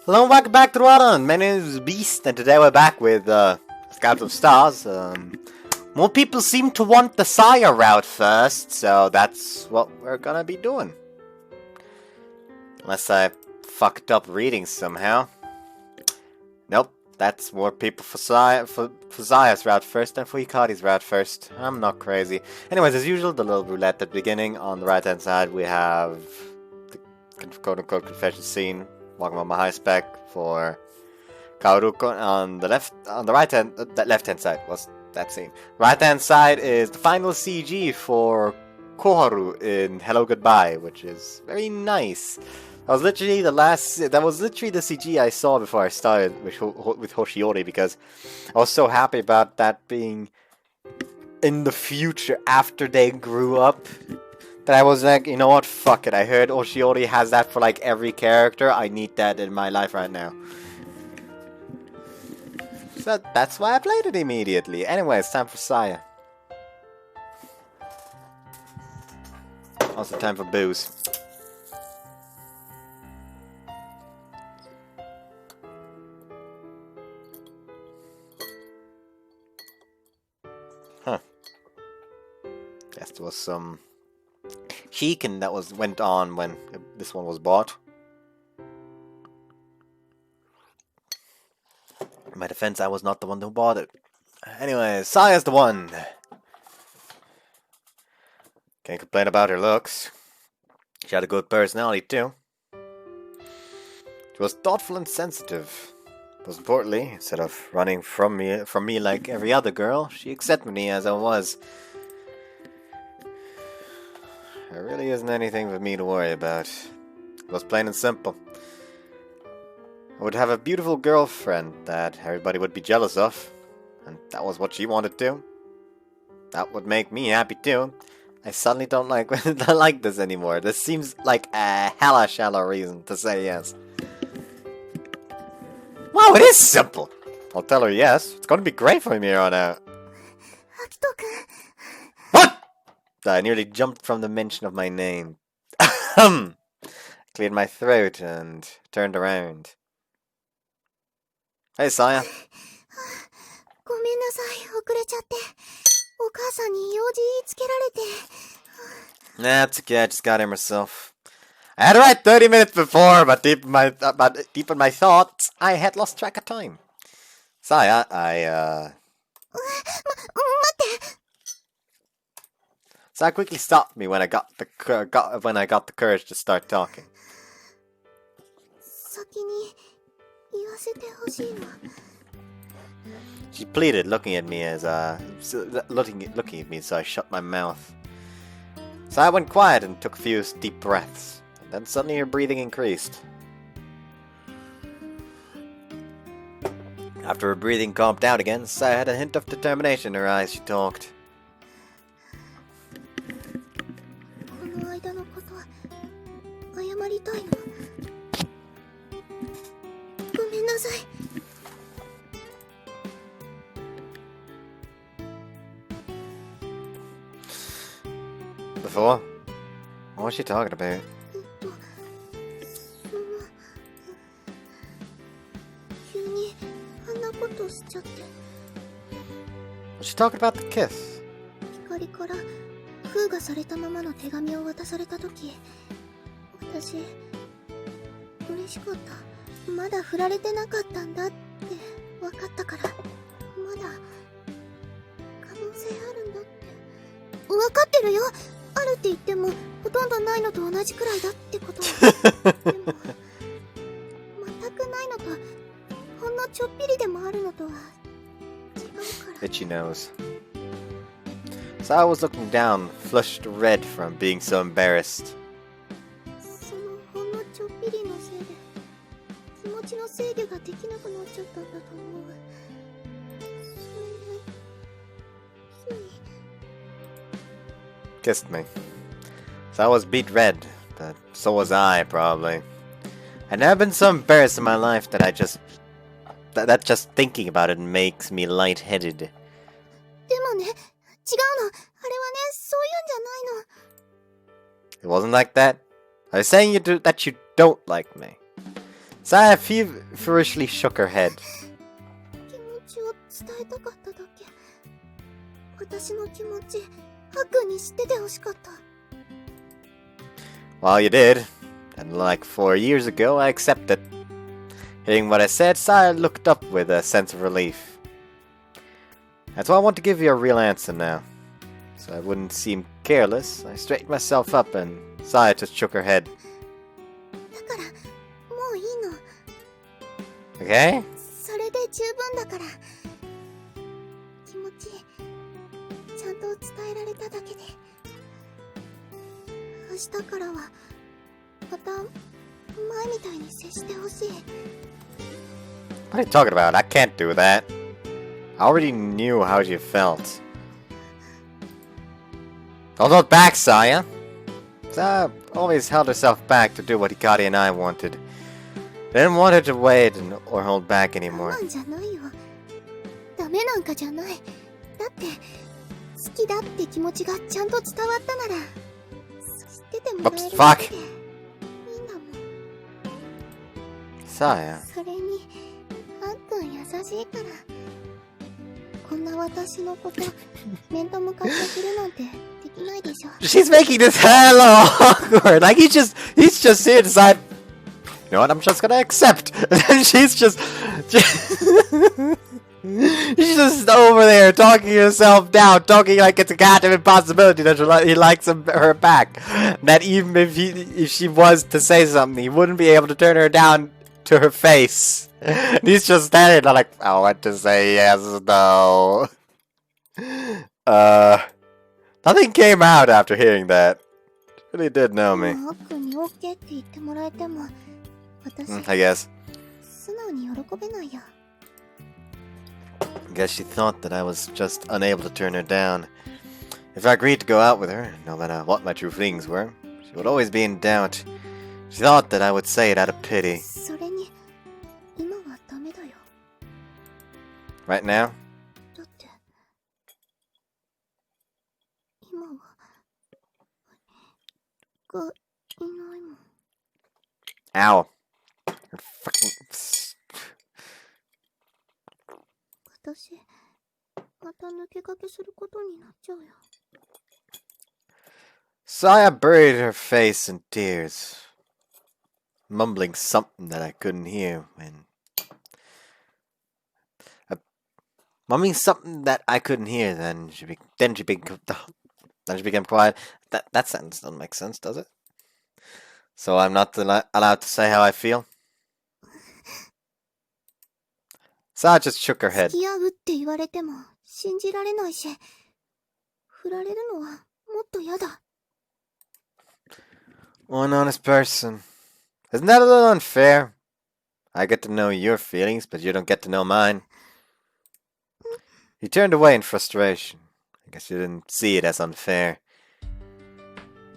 Hello and welcome back to Ramadan. My name is Beast and today we're back with Scouts of Stars. More people seem to want the Sire route first, so that's what we're gonna be doing. Unless I fucked up reading somehow. Nope, that's more people for Zaya's route first than for Hikari's route first. I'm not crazy. Anyways, as usual, the little roulette at the beginning. On the right hand side we have the quote-unquote confession scene. Walking on my high spec for Kaoruko. On the left hand side was that scene. Right hand side is the final CG for Koharu in Hello Goodbye, which is very nice. That was literally the CG I saw before I started with Hoshiori, because I was so happy about that being in the future after they grew up. That I was like, you know what, fuck it. I heard Hoshiori has that for like every character. I need that in my life right now. So that's why I played it immediately. Anyway, it's time for Saya. Also time for booze. Huh. Guess there was some Chicken that went on when this one was bought. In my defense, I was not the one who bought it. Anyway, Saya's the one. Can't complain about her looks. She had a good personality too. She was thoughtful and sensitive. Most importantly, instead of running from me like every other girl, she accepted me as I was. There really isn't anything for me to worry about. It was plain and simple. I would have a beautiful girlfriend that everybody would be jealous of. And that was what she wanted to. That would make me happy too. I suddenly don't like this anymore. This seems like a hella shallow reason to say yes. Wow, it is simple! I'll tell her yes. It's gonna be great for me here on out. What?! I nearly jumped from the mention of my name. Cleared my throat and turned around. Hey, Saya. Nah, it's okay. I just got him herself. I had to write 30 minutes before, but deep in my thoughts, I had lost track of time. Saya, Saya quickly stopped me when I got the courage to start talking. She pleaded, looking at me, so I shut my mouth. Saya went quiet and took a few deep breaths, and then suddenly her breathing increased. After her breathing calmed down again, Saya had a hint of determination in her eyes. She talked. Before? What was she talking about? Was she talking about the kiss? Itchy nose. Saya was looking down, flushed red from being so embarrassed. Kissed me. Saya was beat red, but so was I, probably. I'd never been so embarrassed in my life that that just thinking about it makes me lightheaded. It wasn't like that. I was saying that you don't like me. Saya feverishly shook her head. 気持ちを伝えたかっただけ。私の気持ち、ハックに知っててほしかった。 Well, you did. And like 4 years ago, I accept it. Hearing what I said, Saya looked up with a sense of relief. That's why I want to give you a real answer now. So I wouldn't seem careless. I straightened myself up and Saya just shook her head. だから、もういいの。 Okay? それで十分だから。気持ち、ちゃんと伝えられただけで。明日からは、また、前みたいに接してほしい。 What are you talking about? I can't do that. I already knew how you felt. Don't hold back, Saya. Saya always held herself back to do what Hikari and I wanted. I didn't want her to wait or hold back anymore. 我慢じゃないよ。ダメなんかじゃない。だって、好きだって気持ちがちゃんと伝わったなら、知っててもらえるだけでいいんだもん。Saya. それに、あっくん優しいから。こんな私のこと、面と向かってするなんてできないでしょ。 She's making this hella awkward. Like he's just here to decide. You know what? I'm just gonna accept. And she's just she's just over there talking herself down, talking like it's a goddamn impossibility that he likes her back. That even if she was to say something, he wouldn't be able to turn her down to her face. And he's just standing there like, I want to say yes, no. Nothing came out after hearing that. Really did know me. あっくんに OK って言ってもらえても、私、 I guess. 素直に喜べないよ。 I guess she thought that I was just unable to turn her down. If I agreed to go out with her, no matter what my true feelings were, she would always be in doubt. She thought that I would say it out of pity. それに、今はダメだよ。 Right now? だって、今は、がいないもん。 Ow. Fucking... 私、また抜け駆けすることになっちゃうよ。 Saya buried her face in tears, mumbling something that I couldn't hear when... mumbling something that I couldn't hear, then she became quiet. That sentence doesn't make sense, does it? So I'm not allowed to say how I feel? Saya just shook her head. 付き合うって言われても信じられないし、振られるのはもっと嫌だ。 One honest person. Isn't that a little unfair? I get to know your feelings, but you don't get to know mine. He turned away in frustration. I guess you didn't see it as unfair.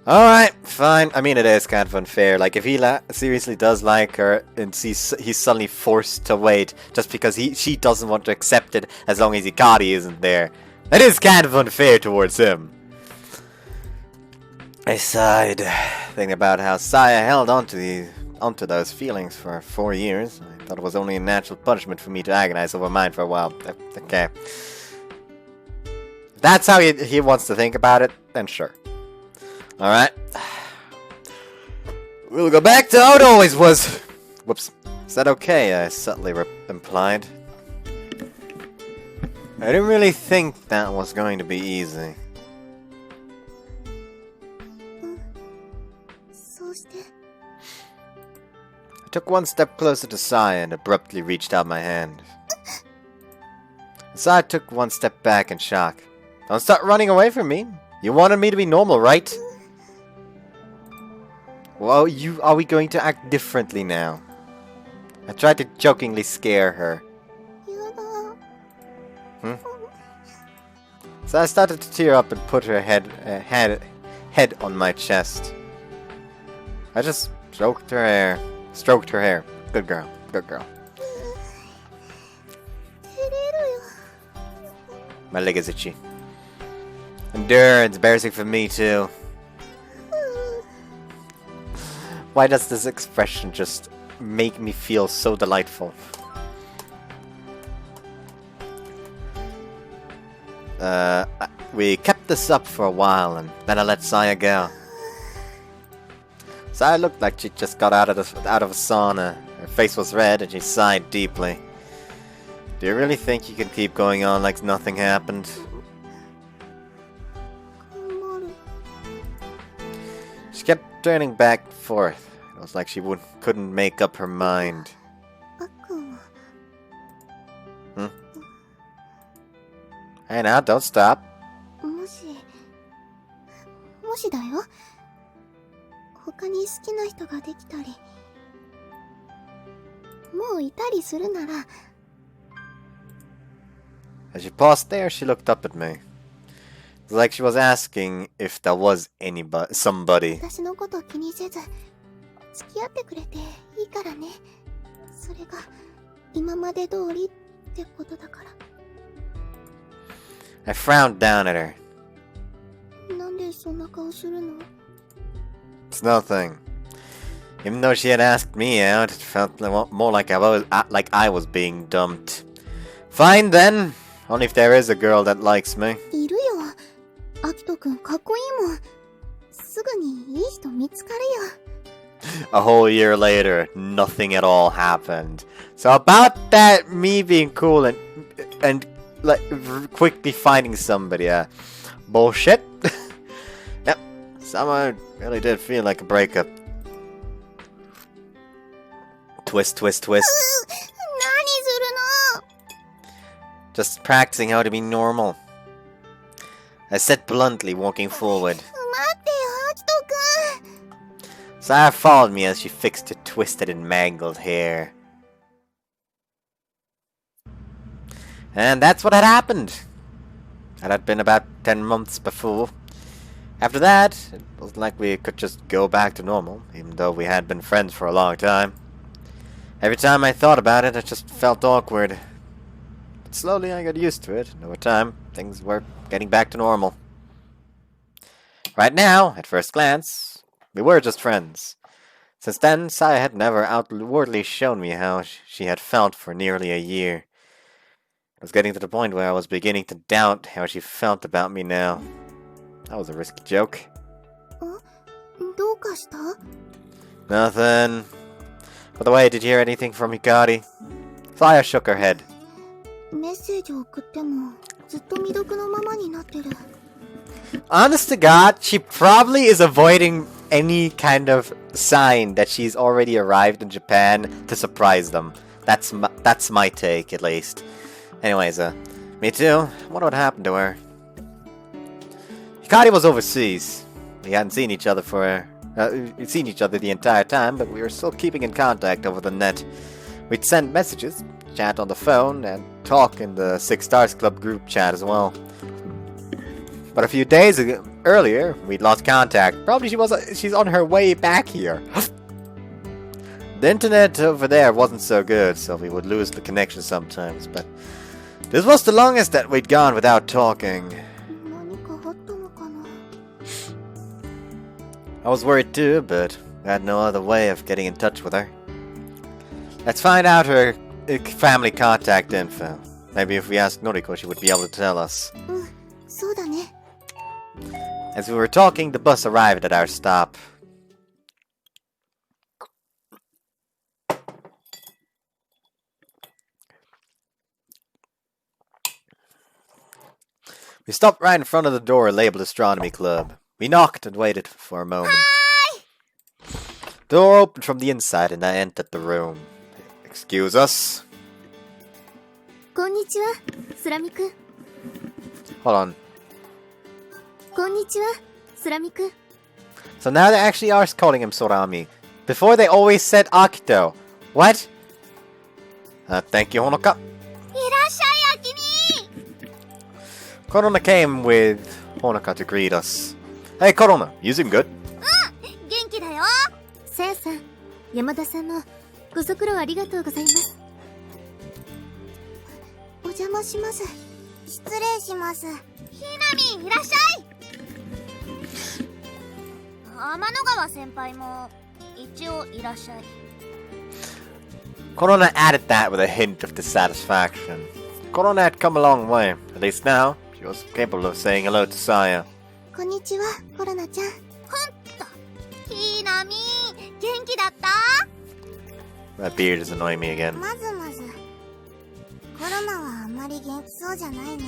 Alright, fine. I mean, it is kind of unfair. Like, if he seriously does like her and he's suddenly forced to wait just because she doesn't want to accept it as long as Hikari isn't there, that is kind of unfair towards him. I sighed, thinking about how Saya held onto those feelings for 4 years. I thought it was only a natural punishment for me to agonize over mine for a while. Okay. If that's how he wants to think about it, then sure. Alright. We'll go back to how it always was. Whoops. Is that okay? I subtly implied. I didn't really think that was going to be easy. そうして。 I took one step closer to Saya and abruptly reached out my hand. Saya took one step back in shock. Don't start running away from me. You wanted me to be normal, right? Well, are we going to act differently now? I tried to jokingly scare her. やだ。 So I started to tear up and put her head on my chest. I just stroked her hair. Good girl. Good girl. 照れるよ。 My leg is itchy. Endure, it's embarrassing for me too. Why does this expression just make me feel so delightful. We kept this up for a while, and then I let Saya go. Saya looked like she just got out of a sauna. Her face was red, and she sighed deeply. Do you really think you can keep going on like nothing happened? She kept turning back and forth. It was like she couldn't make up her mind. Hey now, don't stop. もしだよ。他に好きな人ができたり、もういたりするなら。As she paused there, she looked up at me. It was like she was asking if there was somebody. 私のこと気にせず、付き合ってくれていいからね。それが今まで通りってことだから。I frowned down at her. なんでそんな顔するの? It's nothing. Even though she had asked me out, it felt more like I was being dumped. Fine then. Only if there is a girl that likes me. いるよ。アキトくんかっこいいもん。すぐにいい人見つかるよ。A whole year later, nothing at all happened. So about that, me being cool and like quickly finding somebody, bullshit. Yep, somehow really did feel like a breakup. Twist, twist, twist. 何するの? Just practicing how to be normal. I said bluntly, walking forward. 待ってよ、アキトくん。Saya followed me as she fixed her twisted and mangled hair. And that's what had happened. That had been about 10 months before. After that, it was like we could just go back to normal, even though we had been friends for a long time. Every time I thought about it, it just felt awkward. But slowly I got used to it, and over time, things were getting back to normal. Right now, at first glance, we were just friends. Since then, Saya had never outwardly shown me how she had felt for nearly a year. It was getting to the point where I was beginning to doubt how she felt about me now. That was a risky joke. どうかした? Nothing. By the way, did you hear anything from Hikari? Saya shook her head. メッセージを送ってもずっと未読のままになってる。 Honest to God, she probably is avoiding any kind of sign that she's already arrived in Japan to surprise them. That's my take, at least. Anyways, me too. I wonder what happened to her. Hikari was overseas. We hadn't seen each other the entire time, but we were still keeping in contact over the net. We'd send messages, chat on the phone, and talk in the Six Stars Club group chat as well. But a few days earlier, we'd lost contact. Probably she's on her way back here. The internet over there wasn't so good, so we would lose the connection sometimes, but this was the longest that we'd gone without talking. 何かあったのかな? I was worried too, but I had no other way of getting in touch with her. Let's find out her family contact info. Maybe if we asked Noriko, she would be able to tell us. そうだね。 As we were talking, the bus arrived at our stop. We stopped right in front of the door labeled Astronomy Club. We knocked and waited for a moment. Hi! The door opened from the inside and I entered the room. Excuse us. こんにちは、スラミく。 Hold on. こんにちは、スラミく。 So now they actually are calling him Sorami. Before they always said Akito. What? Thank you, Honoka. いらっしゃい、アキミ。 Korona came with Honoka to greet us. Hey, Korona, you seem good. 元気だよ。さやさん、山田さんもご足労ありがとうございます。お邪魔します。失礼します。ひなみ、いらっしゃい。天の川先輩も一応いらっしゃい。Corona added that with a hint of dissatisfaction. Corona had come a long way. At least now, she was capable of saying hello to Saya. こんにちは、コロナちゃん。ほんと。ひなみ、元気だった？ That beard is annoying me again. まずまず。コロナはあんまり元気そうじゃないね。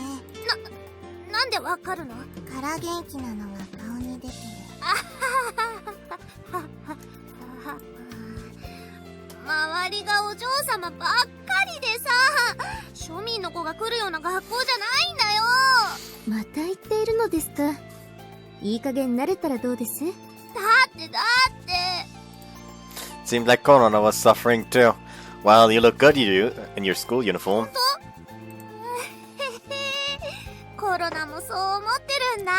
なんでわかるの？から元気なのが顔に出てる。周りがお嬢様ばっかりでさ、庶民の子が来るような学校じゃないんだよ。また言っているのですか。いい加減慣れたらどうです？だって。Seemed like Corona was suffering too. Well, you look good, you do, in your school uniform. コロナもそう思ってるんだ。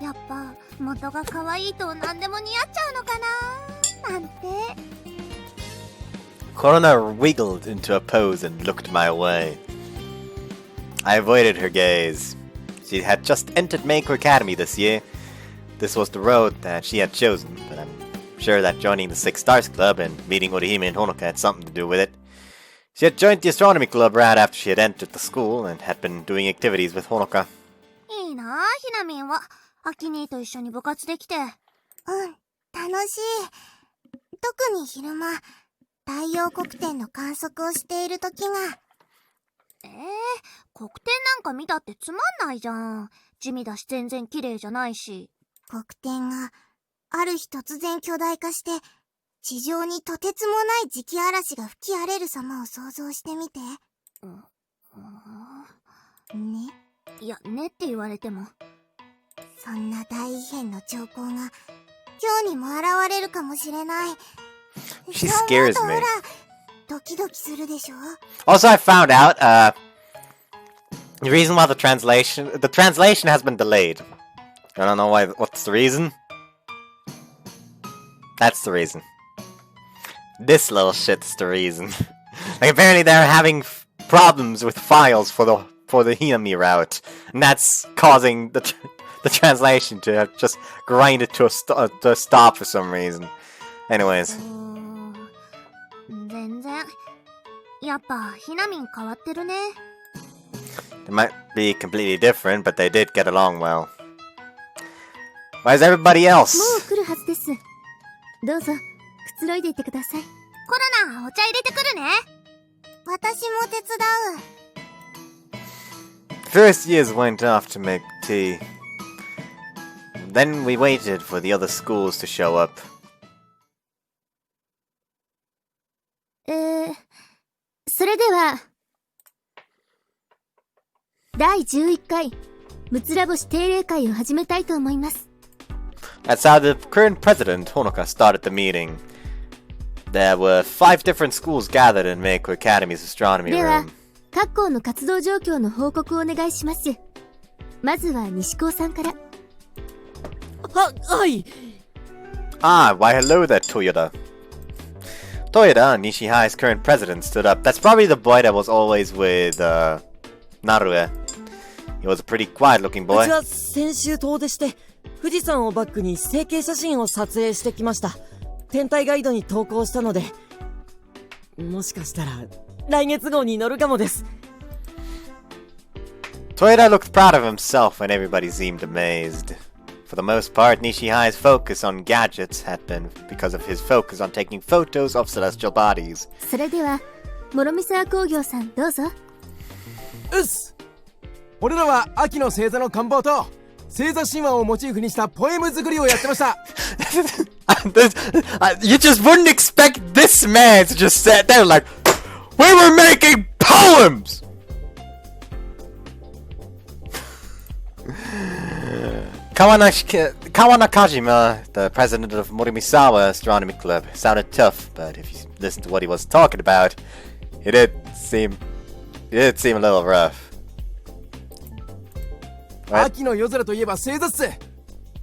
やっぱ元が可愛いと何でも似合っちゃうのかななんて。Corona wiggled into a pose and looked my way. I avoided her gaze. She had just entered Meiko Academy this year. This was the road that she had chosen, but I'm sure that joining the Six Stars Club and meeting Orihime and Honoka had something to do with it. She had joined the astronomy club right after she had entered the school and had been doing activities with Honoka. いいなあ、ひなみんは。アキ兄と一緒に部活できて。うん、楽しい。特に昼間、太陽黒点の観測をしている時が。黒点なんか見たってつまんないじゃん。地味だし全然綺麗じゃないし。黒点が、ある日突然巨大化して、地上にとてつもない磁気嵐が吹き荒れる様を想像してみて。ね。いや、ねって言われても。そんな大異変の兆候が、今日にも現れるかもしれない。She scares me. ドキドキするでしょ? Also, I found out, the reason why the translation has been delayed. I don't know what's the reason. That's the reason. This little shit's the reason. Like, apparently they're having problems with files for the Hinami route, and that's causing the translation to just grind it to a stop for some reason. Anyways. 全然。やっぱ、ひなみん変わってるね。They might be completely different, but they did get along well. Why is everybody else? もう来るはずです。どうぞ、くつろいでいてください。コロナ、お茶入れてくるね。私も手伝う。First years went off to make tea. Then we waited for the other schools to show up. それでは、第11回、むつらぼし定例会を始めたいと思います。That's how the current president, Honoka, started the meeting. There were 5 different schools gathered in Meiko Academy's astronomy では、 room. 各校の活動状況の報告をお願いします。まずは西高さんから。はい。Ah, why hello there, Toyoda. Toyoda, Nishihai's current president, stood up. That's probably the boy that was always with, Narue. He was a pretty quiet-looking boy. うちは先週遠出して、富士山をバックに成形写真を撮影してきました。天体ガイドに投稿したので、もしかしたら来月号に載るかもです。Toyoda looked proud of himself when everybody seemed amazed. For the most part, Nishihai's focus on gadgets had been because of his focus on taking photos of celestial bodies. それでは、諸見沢工業さんどうぞ。うっす。俺らは秋の星座の官房と星座神話をモチーフにしたポエム作りをやってました。You just wouldn't expect this man to just sit there like, we were making poems! Kawana Kajima, the president of Morimisawa Astronomy Club, sounded tough, but if you listen to what he was talking about, it did seem a little rough. 秋の夜空といえば星座っす。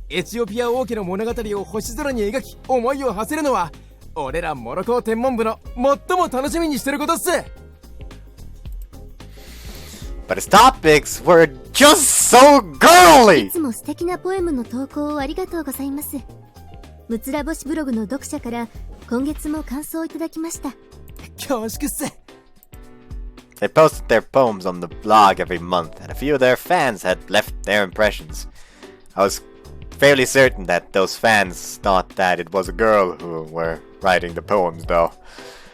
エチオピア王家の物語を星空に描き思いを馳せるのは俺らモロコ天文部の最も楽しみにしてることっす。But his topics were just so girly! いつも素敵なポエムの投稿をありがとうございます。むつらぼしブログの読者から今月も感想をいただきました。恐縮っす。 They posted their poems on the blog every month, and a few of their fans had left their impressions. I was fairly certain that those fans thought that it was a girl who were writing the poems, though.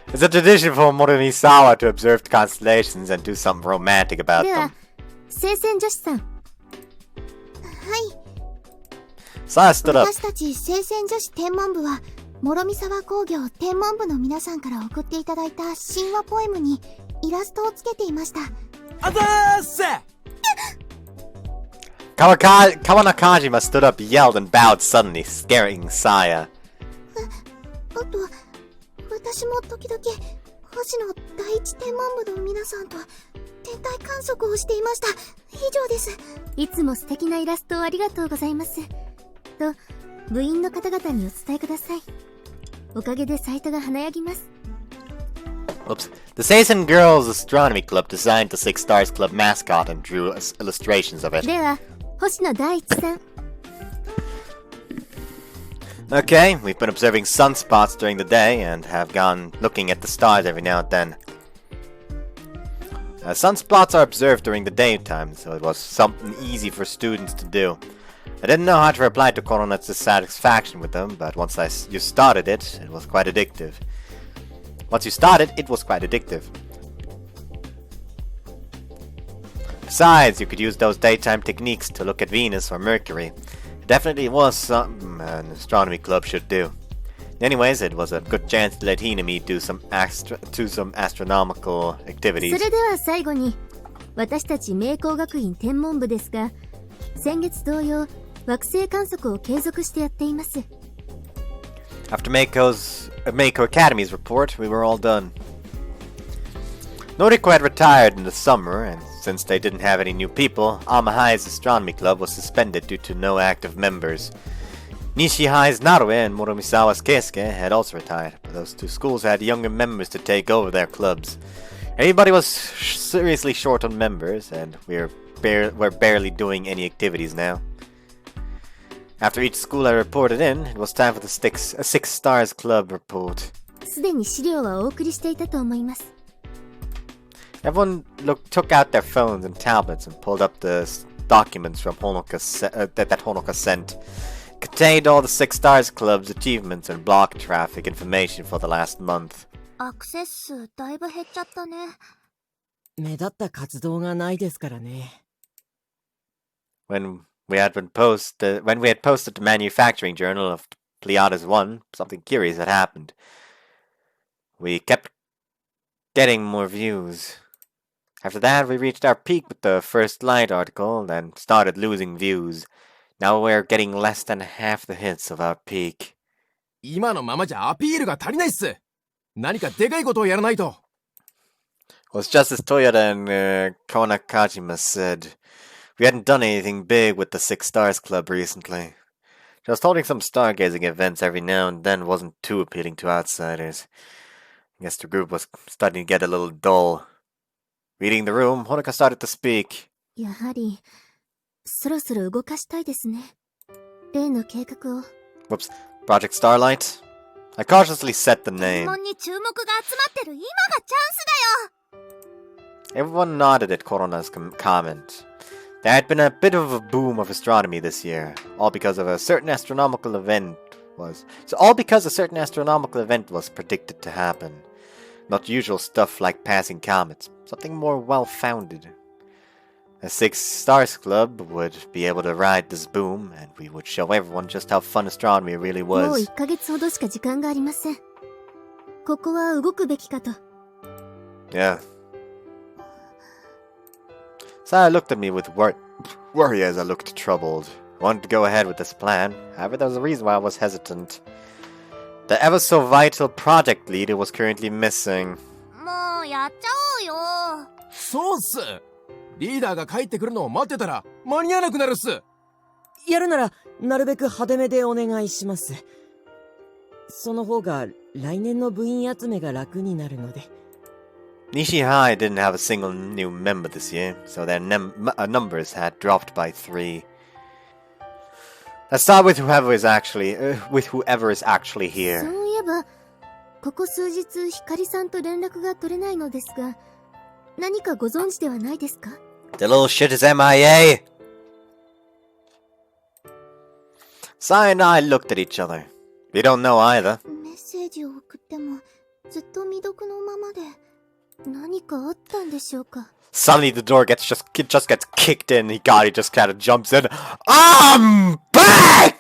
It's a tradition for Morimisawa to observe the constellations and do something romantic about で them. は聖戦女子さん、はい。 Saya stood up. 私たち聖戦女子天文部は、諸見沢工業天文部の皆さんから送っていただいた神話ポエムにイラストをつけていました。あざーっす。 Kawanakajima stood up, yelled, and bowed suddenly, scaring Saya. あと、私も時々、星の第一天文部の皆さんと天体観測をしていました。以上です。いつも素敵なイラストをありがとうございます。と、部員の方々にお伝えください。おかげでサイトが華やぎます。 Oops. The Seisen Girls Astronomy Club designed the Six Stars Club mascot and drew illustrations of it. では、星野大地さん。 Okay, we've been observing sunspots during the day and have gone looking at the stars every now and then. Sunspots are observed during the daytime, so it was something easy for students to do. I didn't know how to reply to Corona's dissatisfaction with them, but once you started it, it was quite addictive. Besides, you could use those daytime techniques to look at Venus or Mercury. It definitely was something an astronomy club should do. Anyways, it was a good chance to let Hinami do some astronomical そ activities. れでは最後に、私たち明光学院天文部ですが、先月同様、惑星観測を継続してやっています。 After Mako Academy's report, we were all done. Noriko had retired in the summer, and since they didn't have any new people, Amahai's astronomy club was suspended due to no active members. Nishihai's Narue and Moromisawa's Keisuke had also retired, but those two schools had younger members to take over their clubs. Everybody was seriously short on members, and we're barely doing any activities now. After each school had reported in, it was time for the Six Stars Club report. すでに資料はお送りしていたと思います。 Everyone took out their phones and tablets and pulled up the documents from that Honoka sent. It contained all the Six Stars Club's achievements and block traffic information for the last month. アクセス数だいぶ減っちゃったね。目立った活動がないですからね。 When we had posted the manufacturing journal of Pleiades 1, something curious had happened. We kept getting more views. After that, we reached our peak with the first light article, then started losing views. Now we're getting less than half the hits of our peak. 今のままじゃアピールが足りないっす。何かでかいことをやらないと。 Well, it's just as Toyota and Konakajima said. We hadn't done anything big with the Six Stars Club recently. Just holding some stargazing events every now and then wasn't too appealing to outsiders. I guess the group was starting to get a little dull. Reading the room, Honoka started to speak. やはり、そろそろ動かしたいですね。例の計画を。 Whoops. Project Starlight? I cautiously set the name. 天文に注目が集まってる今がチャンスだよ。 Everyone nodded at Corona's comment. There had been a bit of a boom of astronomy this year, all because a certain astronomical event was predicted to happen. Not usual stuff like passing comets, something more well-founded. The Six Stars Club would be able to ride this boom, and we would show everyone just how fun astronomy really もう was. 1ヶ月ほどしか時間がありません。ここは動くべきかと。 Yeah. Saya looked at me with worry as I looked troubled. I wanted to go ahead with this plan. However, there was a reason why I was hesitant. The ever-so-vital project leader was currently missing. もうやっちゃおうよ。そうっす。リーダーが帰ってくるのを待ってたら間に合わなくなるっす。やるなら、なるべく派手めでお願いします。その方が、来年の部員集めが楽になるので。Nishihai didn't have a single new member this year, so their numbers had dropped by 3. Let's start with whoever is actually here. そういえば、ここ数日ひかりさんと連絡が取れないのですが、何かご存知ではないですか？ The little shit is MIA! Sai and I looked at each other. We don't know either. メッセージを送ってもずっと未読のままで。何かあったんでしょうか？ Suddenly the door just gets kicked in. Hikari just kind of jumps in. I'm back!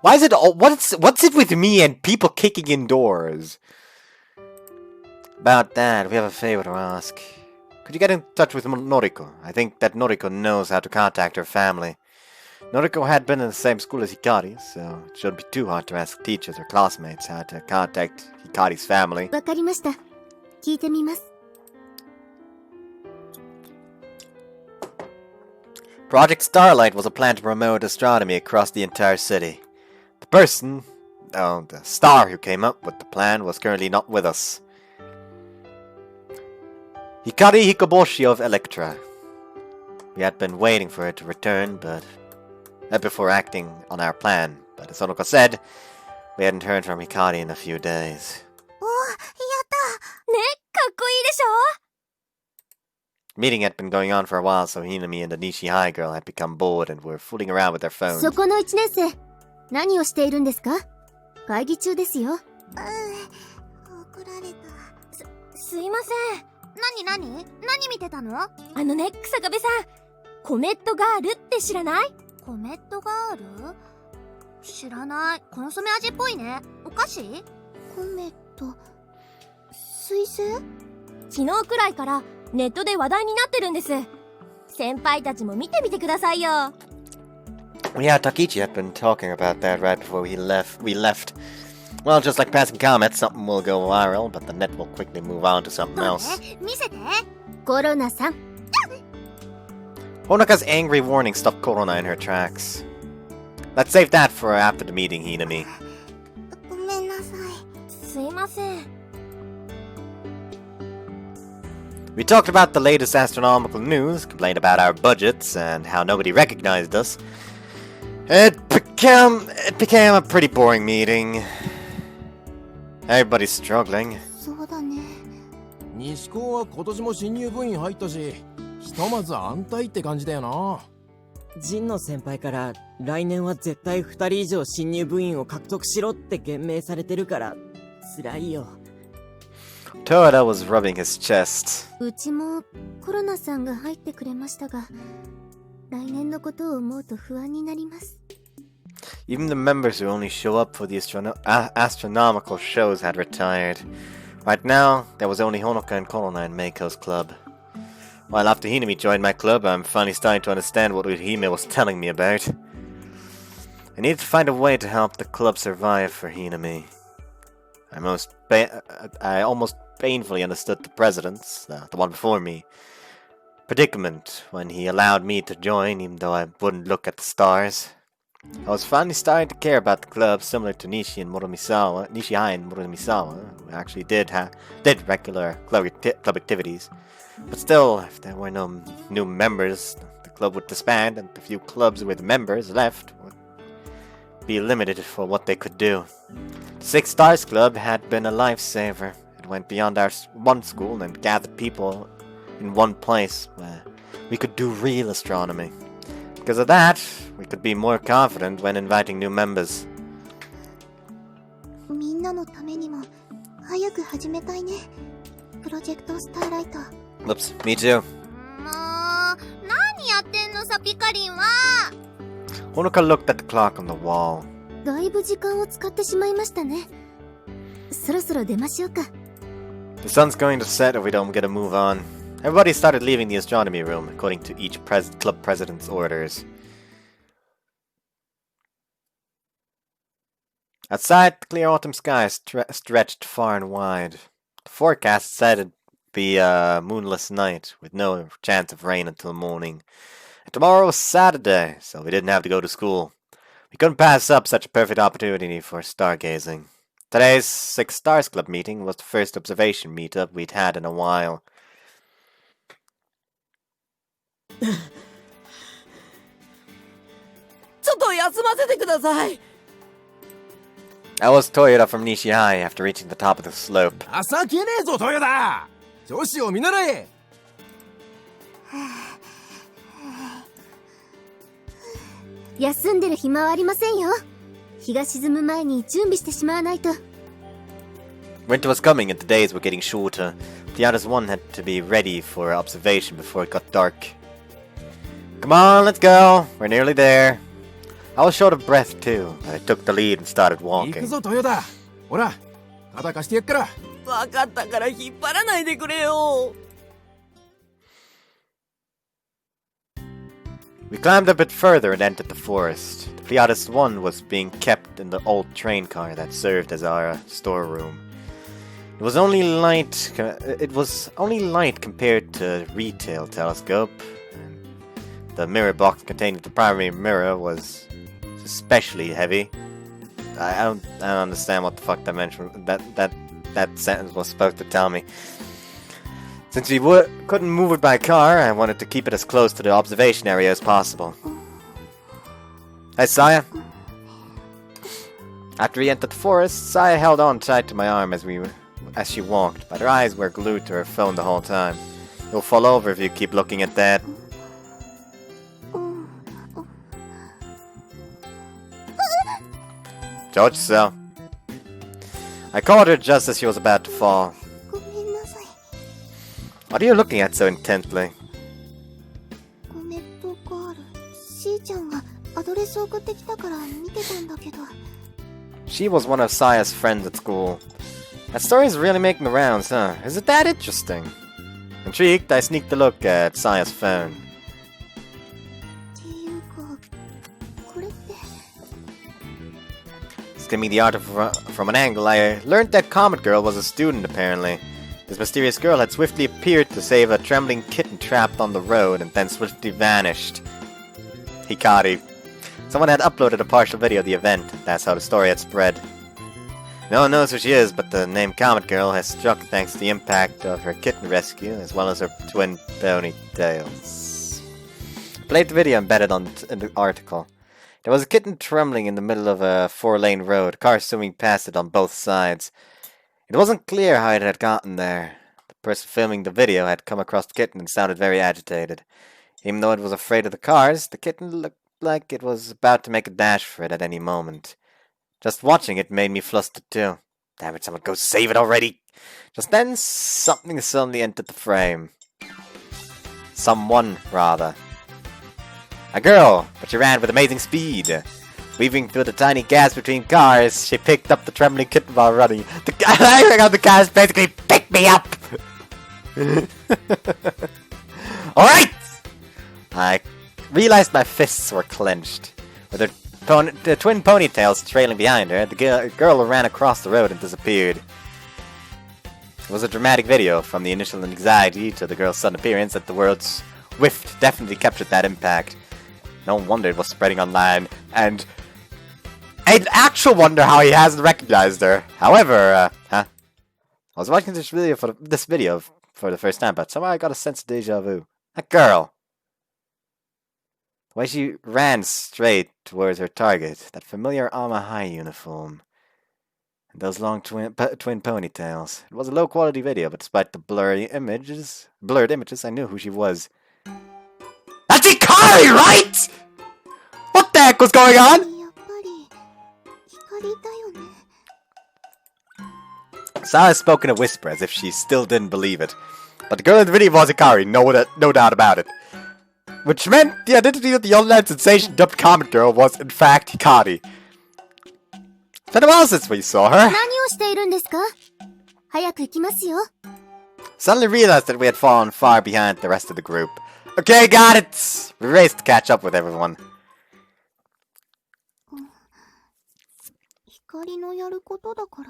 Why is it all, what's it with me and people kicking in doors? About that, we have a favor to ask. Could you get in touch with Noriko? I think that Noriko knows how to contact her family. Noriko had been in the same school as Hikari, so it shouldn't be too hard to ask teachers or classmates how to contact Hikari's family. わかりました。聞いてみます。Project Starlight was a plan to promote astronomy across the entire city. The star who came up with the plan was currently not with us. Hikari Hikoboshi of Electra. We had been waiting for her to return, before acting on our plan. But as Onoko said, we hadn't heard from Hikari in a few days. お、やった。ね、かっこいいでしょ？ Meeting had been going on for a while, so Hinami and the Nishi High girl had become bored and were fooling around with their phones. そこの1年生、何をしているんですか？会議中ですよ。怒られた。すいません。何見てたの？あのね、草壁さん、コメットガールって知らない？コメットガール？知らない。コンソメ味っぽいね。お菓子？コメット彗星？昨日くらいからネットで話題になってるんです。先輩たちも見てみてくださいよ。Yeah, Takichi had been talking about that right before we left. Well, just like passing comments, something will go viral, but the net will quickly move on to something else. 見せて。コロナさん。Honoka's angry warning stopped Korona in her tracks. Let's save that for after the meeting, Hinami. ごめんなさい。すいません。We talked about the latest astronomical news, complained about our budgets, and how nobody recognized us. It became a pretty boring meeting. Everybody's struggling. そうだね。西高は今年も新入部員入ったし、ひとまず安泰って感じだよな。ジンの先輩から来年は絶対2人以上新入部員を獲得しろって言命されてるから辛いよ。Toda was rubbing his chest. うちもコロナさんが入ってくれましたが、来年のことを思うと不安になります。Even the members who only show up for the astronomical shows had retired. Right now, there was only Honoka and Korona in Meiko's club. While after Hinami joined my club, I'm finally starting to understand what Hime was telling me about. I needed to find a way to help the club survive for Hinami. I almost painfully understood the president's, the one before me, predicament when he allowed me to join even though I wouldn't look at the stars. I was finally starting to care about the club, similar to Nishi and Nishihai and Muromisawa, who actually did regular club activities. But still, if there were no new members, the club would disband, and the few clubs with members left would be limited for what they could do. The Six Stars Club had been a lifesaver. It went beyond our one school and gathered people in one place where we could do real astronomy. Because of that, we could be more confident when inviting new members. みんなのためにも早く始めたいね。プロジェクトスターライト。Oops, me too. もう、何やってんのさ、ピカリンは。Honoka looked at the clock on the wall. だいぶ時間を使ってしまいましたね。そろそろ出ましょうか。The sun's going to set if we don't get a move on. Everybody started leaving the astronomy room, according to each club president's orders. Outside, the clear autumn sky stretched far and wide. The forecast said it'd be a moonless night, with no chance of rain until morning. And tomorrow was Saturday, so we didn't have to go to school. We couldn't pass up such a perfect opportunity for stargazing. Today's Six Stars Club meeting was the first observation meetup we'd had in a while. ちょっと休ませてください。That was Toyota from Nishihai after reaching the top of the slope. 情けねえぞトヨタ。女子を見習え。休んでる暇はありませんよ。日が沈む前に準備してしまわないと。Winter was coming and the days were getting shorter. The others one had to be ready for observation before it got dark. Come on, let's go. We're nearly there. I was short of breath too, but I took the lead and started 行く walking. ぞトヨタ。ほら、肩貸してやっから。わかったから引っ張らないでくれよ。We climbed a bit further and entered the forest. The Pliatis 1 was being kept in the old train car that served as our storeroom. It was only light compared to retail telescope. And the mirror box containing the primary mirror was especially heavy. I don't understand what the fuck that sentence was supposed to tell me. Since we couldn't move it by car, I wanted to keep it as close to the observation area as possible. Hey, Saya. After we entered the forest, Saya held on tight to my arm as she walked, but her eyes were glued to her phone the whole time. You'll fall over if you keep looking at that. George, so. I caught her just as she was about to fall. ごめんなさい。 What are you looking at so intently? ごめんとガール。しーちゃんがアドレス送ってきたから見てたんだけど。She was one of Saya's friends at school. That story is really making the rounds, huh? Is it that interesting? Intrigued, I sneaked a look at Saya's phone. っていうか、これって。 Skimming the art from an angle, I learned that Comet Girl was a student, apparently. This mysterious girl had swiftly appeared to save a trembling kitten trapped on the road and then swiftly vanished. Hikari. Someone had uploaded a partial video of the event. That's how the story had spread. No one knows who she is, but the name Comet Girl has struck thanks to the impact of her kitten rescue, as well as her twin ponytails. I played the video embedded in the article. There was a kitten trembling in the middle of a 4-lane road, cars zooming past it on both sides. It wasn't clear how it had gotten there. The person filming the video had come across the kitten and sounded very agitated. Even though it was afraid of the cars, the kitten looked like it was about to make a dash for it at any moment. Just watching it made me flustered too. Damn it, someone go save it already! Just then, something suddenly entered the frame. Someone, rather. A girl, but she ran with amazing speed. Weaving through the tiny gaps between cars, she picked up the trembling kitten while running. The cars basically picked me up! Alright! I realized my fists were clenched. With her the twin ponytails trailing behind her, the girl ran across the road and disappeared. It was a dramatic video, from the initial anxiety to the girl's sudden appearance, that the word's whiffed definitely captured that impact. No wonder it was spreading online, and an actual wonder how he hasn't recognized her. However, I was watching this video for the first time, but somehow I got a sense of deja vu. That girl! The way she ran straight towards her target, that familiar Alma High uniform, and those long twin ponytails. It was a low-quality video, but despite the blurred images, I knew who she was. That's Hikari, right? What the heck was going on? やっぱり光だよね。 Saya spoke in a whisper, as if she still didn't believe it. But the girl in the video was Hikari, no doubt about it. Which meant the identity of the online sensation dubbed Comet Girl was, in fact, Hikari. It's been a while since we saw her. 何をしているんですか？早く行きますよ。 Suddenly realized that we had fallen far behind the rest of the group. Okay, got it! We raced to catch up with everyone. 光のやることだか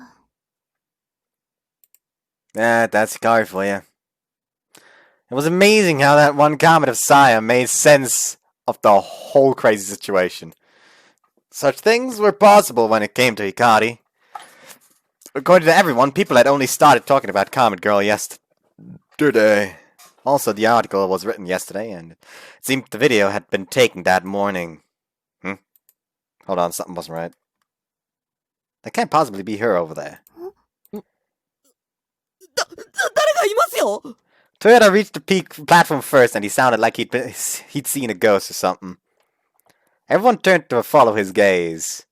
ら。 That's Hikari for you. It was amazing how that one comment of Saya made sense of the whole crazy situation. Such things were possible when it came to Hikari. According to everyone, people had only started talking about Comet Girl yesterday. Also, the article was written yesterday, and it seemed the video had been taken that morning. Hold on, something wasn't right. That can't possibly be her over there. 誰かいますよ Toyota reached the peak platform first, and he sounded like he'd seen a ghost or something. Everyone turned to follow his gaze.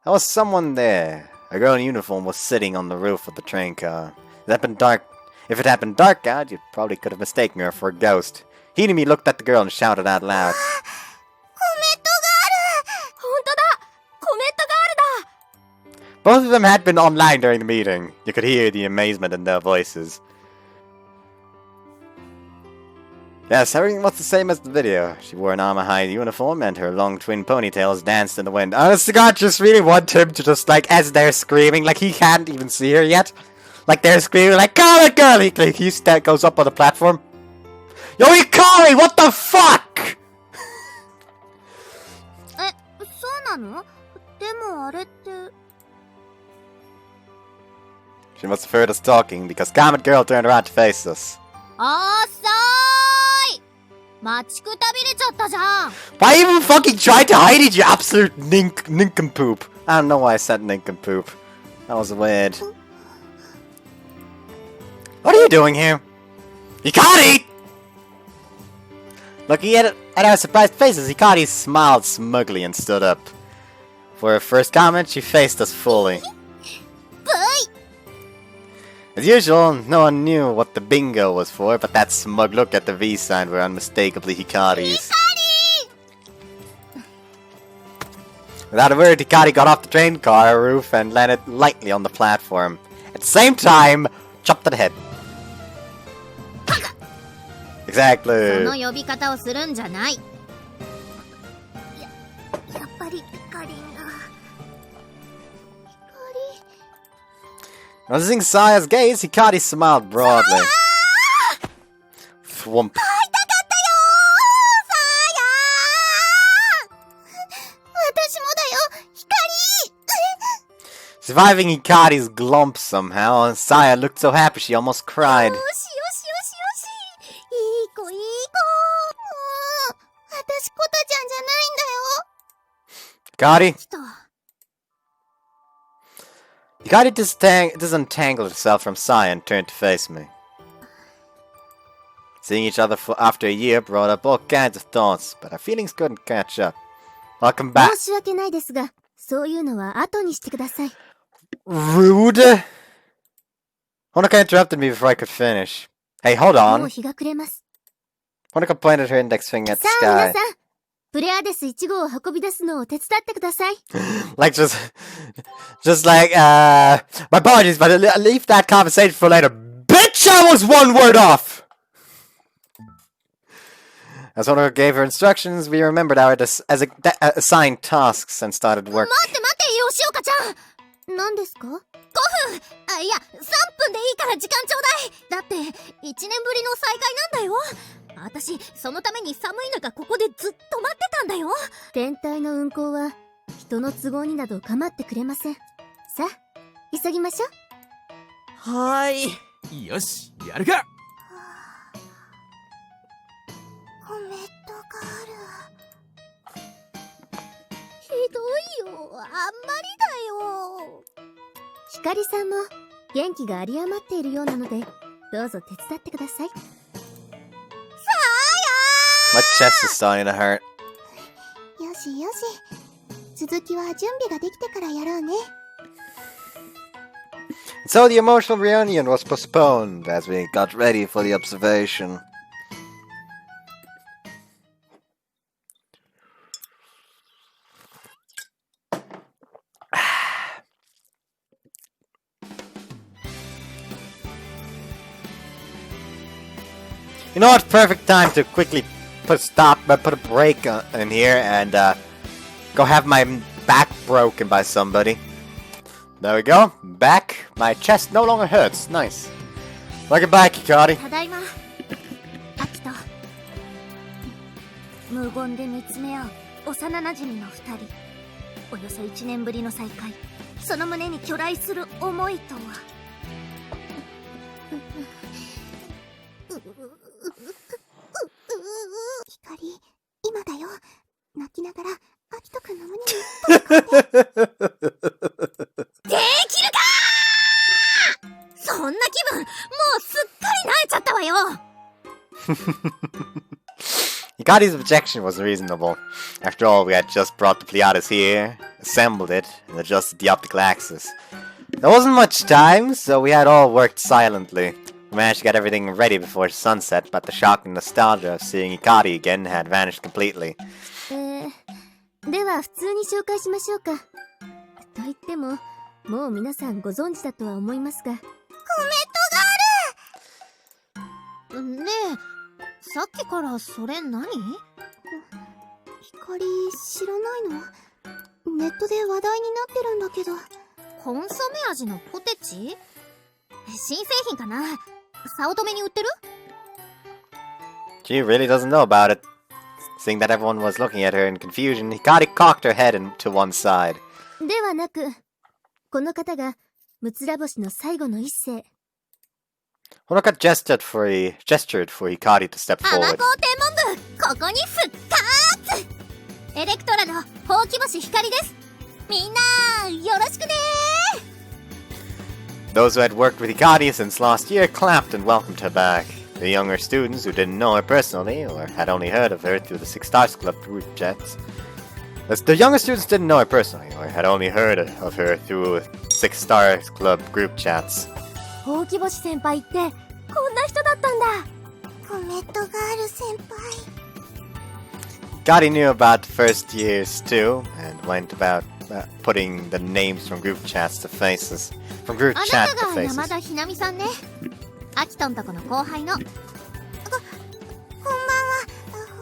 There was someone there. A girl in uniform was sitting on the roof of the train car. If it had been dark out, you probably could have mistaken her for a ghost. Hinami looked at the girl and shouted out loud. 本当だコメントガールだ Both of them had been online during the meeting. You could hear the amazement in their voices. Yes, everything was the same as the video. She wore an armor-hide uniform and her long twin ponytails danced in the wind. Honest to God, just really want him to just, like, as they're screaming, like he can't even see her yet. Like they're screaming, like, call it, girl! He goes up on the platform. Yo, he calling! What the fuck?! え、そうなの？でもあれって。 She must have heard us talking, because Comet Girl turned around to face us. おーさーい待ちくたびれちゃったじゃん Why even fucking try to hide it, you absolute nincompoop? I don't know why I said nincompoop. That was weird. What are you doing here? Hikari! Looking at our surprised faces, Hikari smiled smugly and stood up. For her first comment, she faced us fully. As usual, no one knew what the bingo was for, but that smug look at the V sign were unmistakably Hikari's. Without a word, Hikari got off the train car roof and landed lightly on the platform. At the same time, chopped at the head. Exactly. その呼び方をするんじゃない。やっぱりピカリンが。 Noticing Saya's gaze, Hikari smiled broadly. Thwomp. 会いたかったよー、サーヤー。私もだよ、光。 Surviving Hikari's glump somehow, Saya looked so happy she almost cried. よしよしよしよし。いい子いい子。もう、私コタちゃんじゃないんだよ。 Hikari? 来た。 Hikari disentangled herself from Saya and turned to face me. Seeing each other after a year brought up all kinds of thoughts, but our feelings couldn't catch up. Welcome back. 申し訳ないですが、そういうのは後にしてください。 Rude! Honoka interrupted me before I could finish. Hey, hold もう on. 日が暮れます。 Honoka pointed her index finger at さ the あ皆 sky. さん、プレアデス1号を運び出すのを手伝ってください。Like, just like, my apologies, but I'll leave that conversation for later. Bitch, I was one word off! As Honoka gave her instructions, we remembered our assigned tasks and started work. 待って待って、吉岡ちゃん。何ですか？ 5分、あ、いや、3分でいいから時間ちょうだい。だって、1年ぶりの再会なんだよ。私、そのために寒い中ここでずっと待ってたんだよ。天体の運行は人の都合になど構ってくれません。さあ、急ぎましょう。はーい。よし、やるか。コメントがある。ひどいよ。あんまりだよ。ひかりさんも元気が有り余っているようなので、どうぞ手伝ってください。 My chest is starting to hurt. よしよし。続きは準備ができてからやろうね。 So the emotional reunion was postponed as we got ready for the observation. You know what? Perfect time to quickly put a break in here and go have my back broken by somebody. There we go. Back. My chest no longer hurts. Nice. Welcome back, Hikari. ただいま。アキト。無言で見つめ合う幼馴染の二人。およそ1年ぶりの再会。その胸に巨来する思いとは。光、今だよ。泣きながらアキト君の胸に。そんな気分、もうすっかり慣れちゃったわよ。Hikari's objection was reasonable. After all, we had just brought the Pleiades here, assembled it, and adjusted the optical axis. There wasn't much time, so we had all worked silently. We managed to get everything ready before sunset, but the shock and nostalgia of seeing Hikari again had vanished completely. では普通に紹介しましょうか。と言っても、もう皆さんご存知だとは思いますが。コメントがある。ねえ、さっきからそれ何？光知らないの？ネットで話題になってるんだけど。コンソメ味のポテチ？新製品かな？早乙女に売ってる？ She really doesn't know about it. Seeing that everyone was looking at her in confusion, Hikari cocked her head to one side. ではなく、この方がムツラ星の最後の一世。Honoka gestured for Hikari to step 天 forward. 候天文部、ここに復活！エレクトラのほうき星光です。みんな、よろしくね。 Those who had worked with Hikari since last year clapped and welcomed her back. The younger students who didn't know her personally or had only heard of her through the Six Stars Club group chats. The younger students didn't know her personally or had only heard of her through Six Stars Club group chats. ほうき星先輩ってこんな人だったんだ。コメントがある先輩。 Hikari knew about the first years too and went about putting the names from group chats to faces. From group あ chat なた to が faces. 山田ひなみさんね。アキトんとこの後輩の。こんばんは、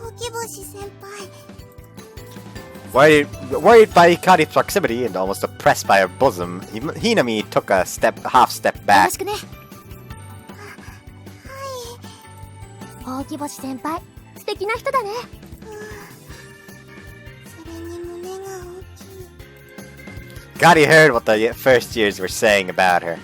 ほうき星先輩。Worried by Hikari's proximity and almost oppressed by her bosom, Hinami took a half step よろ back. しくね。ほうき星先輩、素敵な人だね。それに胸が大きい。 Hikari heard what the first years were saying about her.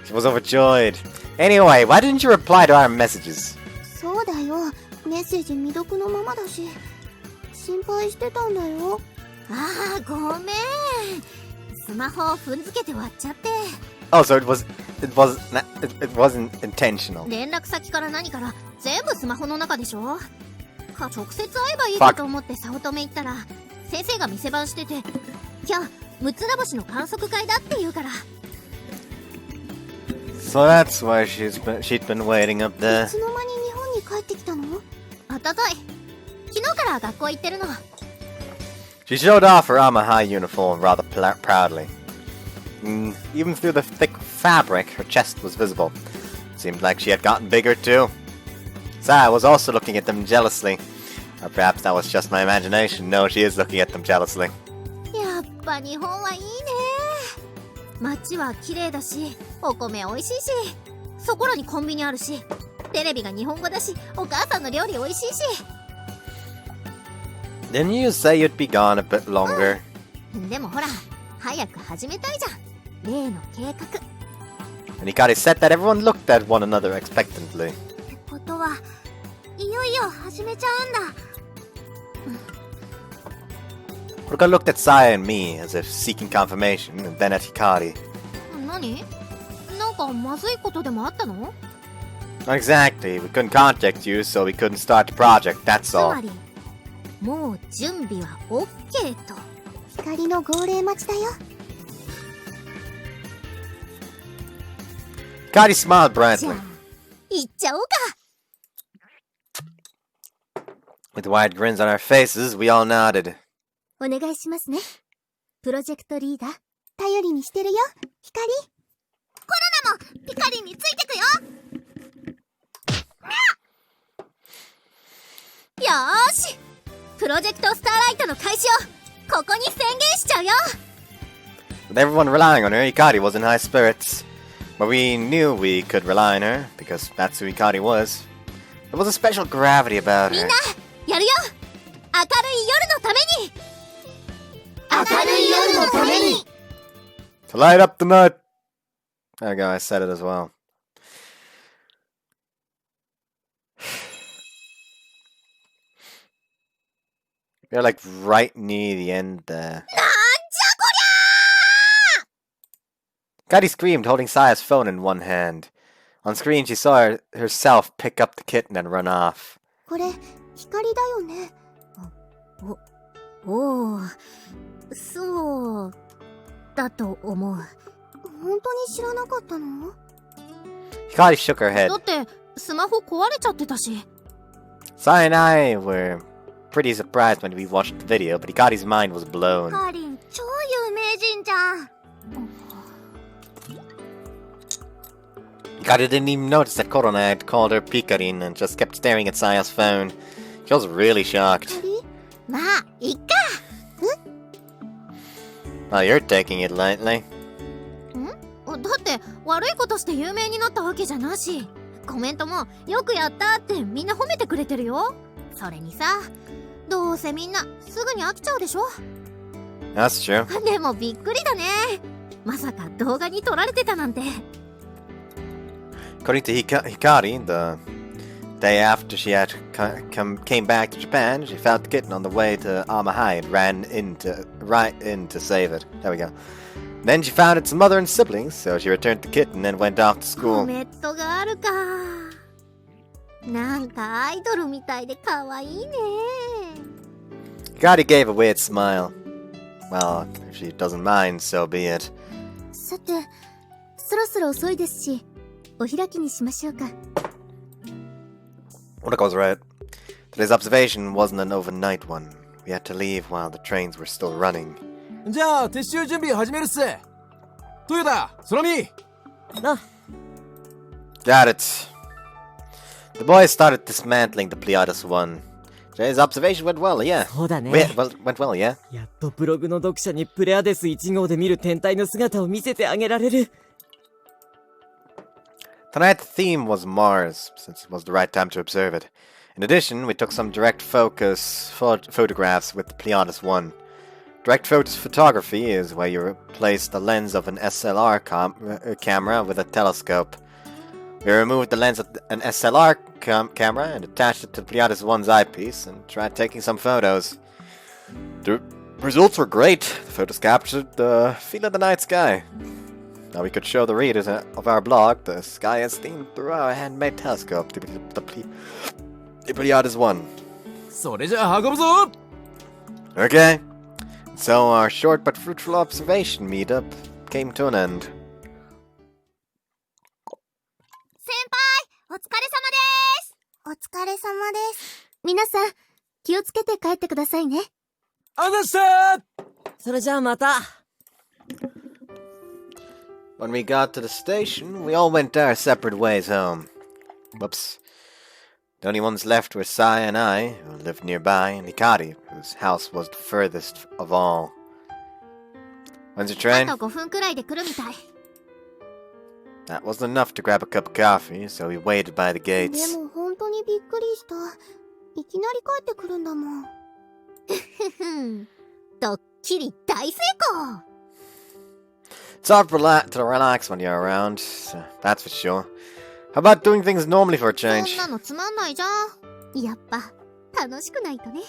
She was overjoyed. Anyway, why didn't you reply to our messages? そうだよ。メッセージ未読のままだし。心配してたんだよ。ああ、ごめん。スマホを踏んづけて割っちゃって。 Oh, so it wasn't intentional. 連絡先から何から全部スマホの中でしょ。直接会えばいいかと思って早乙女行ったら、先生が店番してて、今日ムツラ星の観測会だって言うから。 So that's why she'd been waiting up い there. つの間に日本に帰ってきたの？あたたい。昨日から学校行ってるの。 She showed off her Amahai uniform rather proudly. Even through the thick fabric, her chest was visible. Seemed like she had gotten bigger too. Saya was also looking at them jealously. Or perhaps that was just my imagination. No, she is looking at them jealously. やっぱ日本はいいね。街は綺麗だし、お米美味しいし、そこらにコンビニあるし、テレビが日本語だし、お母さんの料理美味しいし。 Didn't you say you'd be gone a bit longer? でもほら、早く始めたいじゃん。例の計画。 And Hikari said that everyone looked at one another expectantly. ってことは、いよいよ始めちゃうんだ。 Ruka looked at Saya and me as if seeking confirmation, and then at Hikari. 何？なんかまずいことでもあったの？ Not exactly. We couldn't contact you, so we couldn't start the project, that's つ all. まり、もう準備は OK と。光の号令待ちだよ。 Hikari smiled じゃ brightly. あ、行っちゃおうか。 With wide grins on our faces, we all nodded. お願いしますね。プロジェクトリーダー。頼りにしてるよ、光。コロナもピカリンについてくよ。よーし、プロジェクトスターライトの開始をここに宣言しちゃうよ。 With everyone relying on her, Hikari was in high spirits. But we knew we could rely on her, because that's who Hikari was. There was a special gravity about みん her. な、やるよ。明るい夜のために。明るい夜のために。 To light up the night. There we go, I said it as well. They're like right near the end there. Hikari screamed, holding Saya's phone in one hand. On screen, she saw herself pick up the kitten and run off. これ、光だよね。おー、そう、だと思う。本当に知らなかったの？ Hikari shook her head. だって、スマホ壊れちゃってたし。Saya and I were pretty surprised when we watched the video, but Hikari's mind was blown. カリン、超有名人じゃん。Hikari didn't even notice that Korona had called her Pikarin and just kept staring at Saya's phone. She was really shocked. まあ、いっか。Oh, you're taking it lightly. だって悪いことして有名になったわけじゃなし、コメントもよくやったってみんな褒めてくれてるよ。それにさ、どうせみんなすぐに飽きちゃうでしょ。 That's true. でもびっくりだね。まさか動画に撮られてたなんて。 According to Hikari, the day after she had came back to Japan, she found the kitten on the way to Amahai and ran right in to save it. There we go. Then she found its mother and siblings, so she returned the kitten and went off to コ school. メントがあるか。なんかアイドルみたいで可愛いね。 Hikari gave a weird smile. Well, if she doesn't mind, so be it. さて、そろそろ遅いですし、お開きにしましょうか。Onako's right. Today's observation wasn't an overnight one. We had to leave while the trains were still running. じゃあ撤収準備始めるっす。トヨタ、空見。な、Got it. The boys started dismantling the Pleiades one. Today's observation went well, yeah. そうだね。 Went well, yeah. やっとブログの読者にプレアデス1号で見る天体の姿を見せてあげられる。Tonight the theme was Mars, since it was the right time to observe it. In addition, we took some direct focus photographs with the Pleiades 1. Direct focus photography is where you replace the lens of an SLR camera with a telescope. We removed the lens of an SLR camera and attached it to the Pleiades 1's eyepiece and tried taking some photos. The results were great. The photos captured the feel of the night sky. Now we could show the readers of our blog the sky as seen through our handmade telescope, the Pleiades 1. それじゃあ運ぶぞ。 Okay. So our short but fruitful observation meetup came to an end. 先輩、お疲れ様です。お疲れ様です。皆さん、気をつけて帰ってくださいね。あざした。それじゃあまた。 When we got to the station, we all went our separate ways home. Whoops. The only ones left were Sai and I, who lived nearby, and Hikari, whose house was the furthest of all. When's your あ train? と5分くらいで来るみたい。 That wasn't enough to grab a cup of coffee, so we waited by the で gates. も本当にびっくりした。いきなり帰ってくるんだもん。ドッキリ大成功。 It's hard to relax when you're around, so that's for sure. How about doing things normally for a そ change? んなのつまんないじゃん。やっぱ楽しくないとね。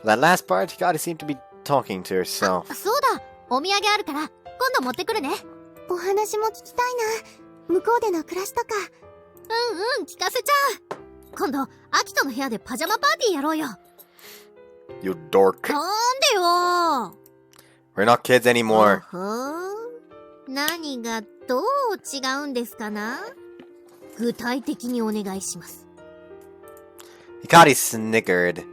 For that last part, Hikari seemed to be talking to herself. そうだ、お土産あるから今度持ってくるね。お話も聞きたいな。向こうでの暮らしとか。聞かせちゃう。今度、アキトの部屋でパジャマパーティーやろうよ。 You dork. なんでよ。 We're not kids anymore. 何がどう違うんですかな？具体的にお願いします。 Hikari snickered.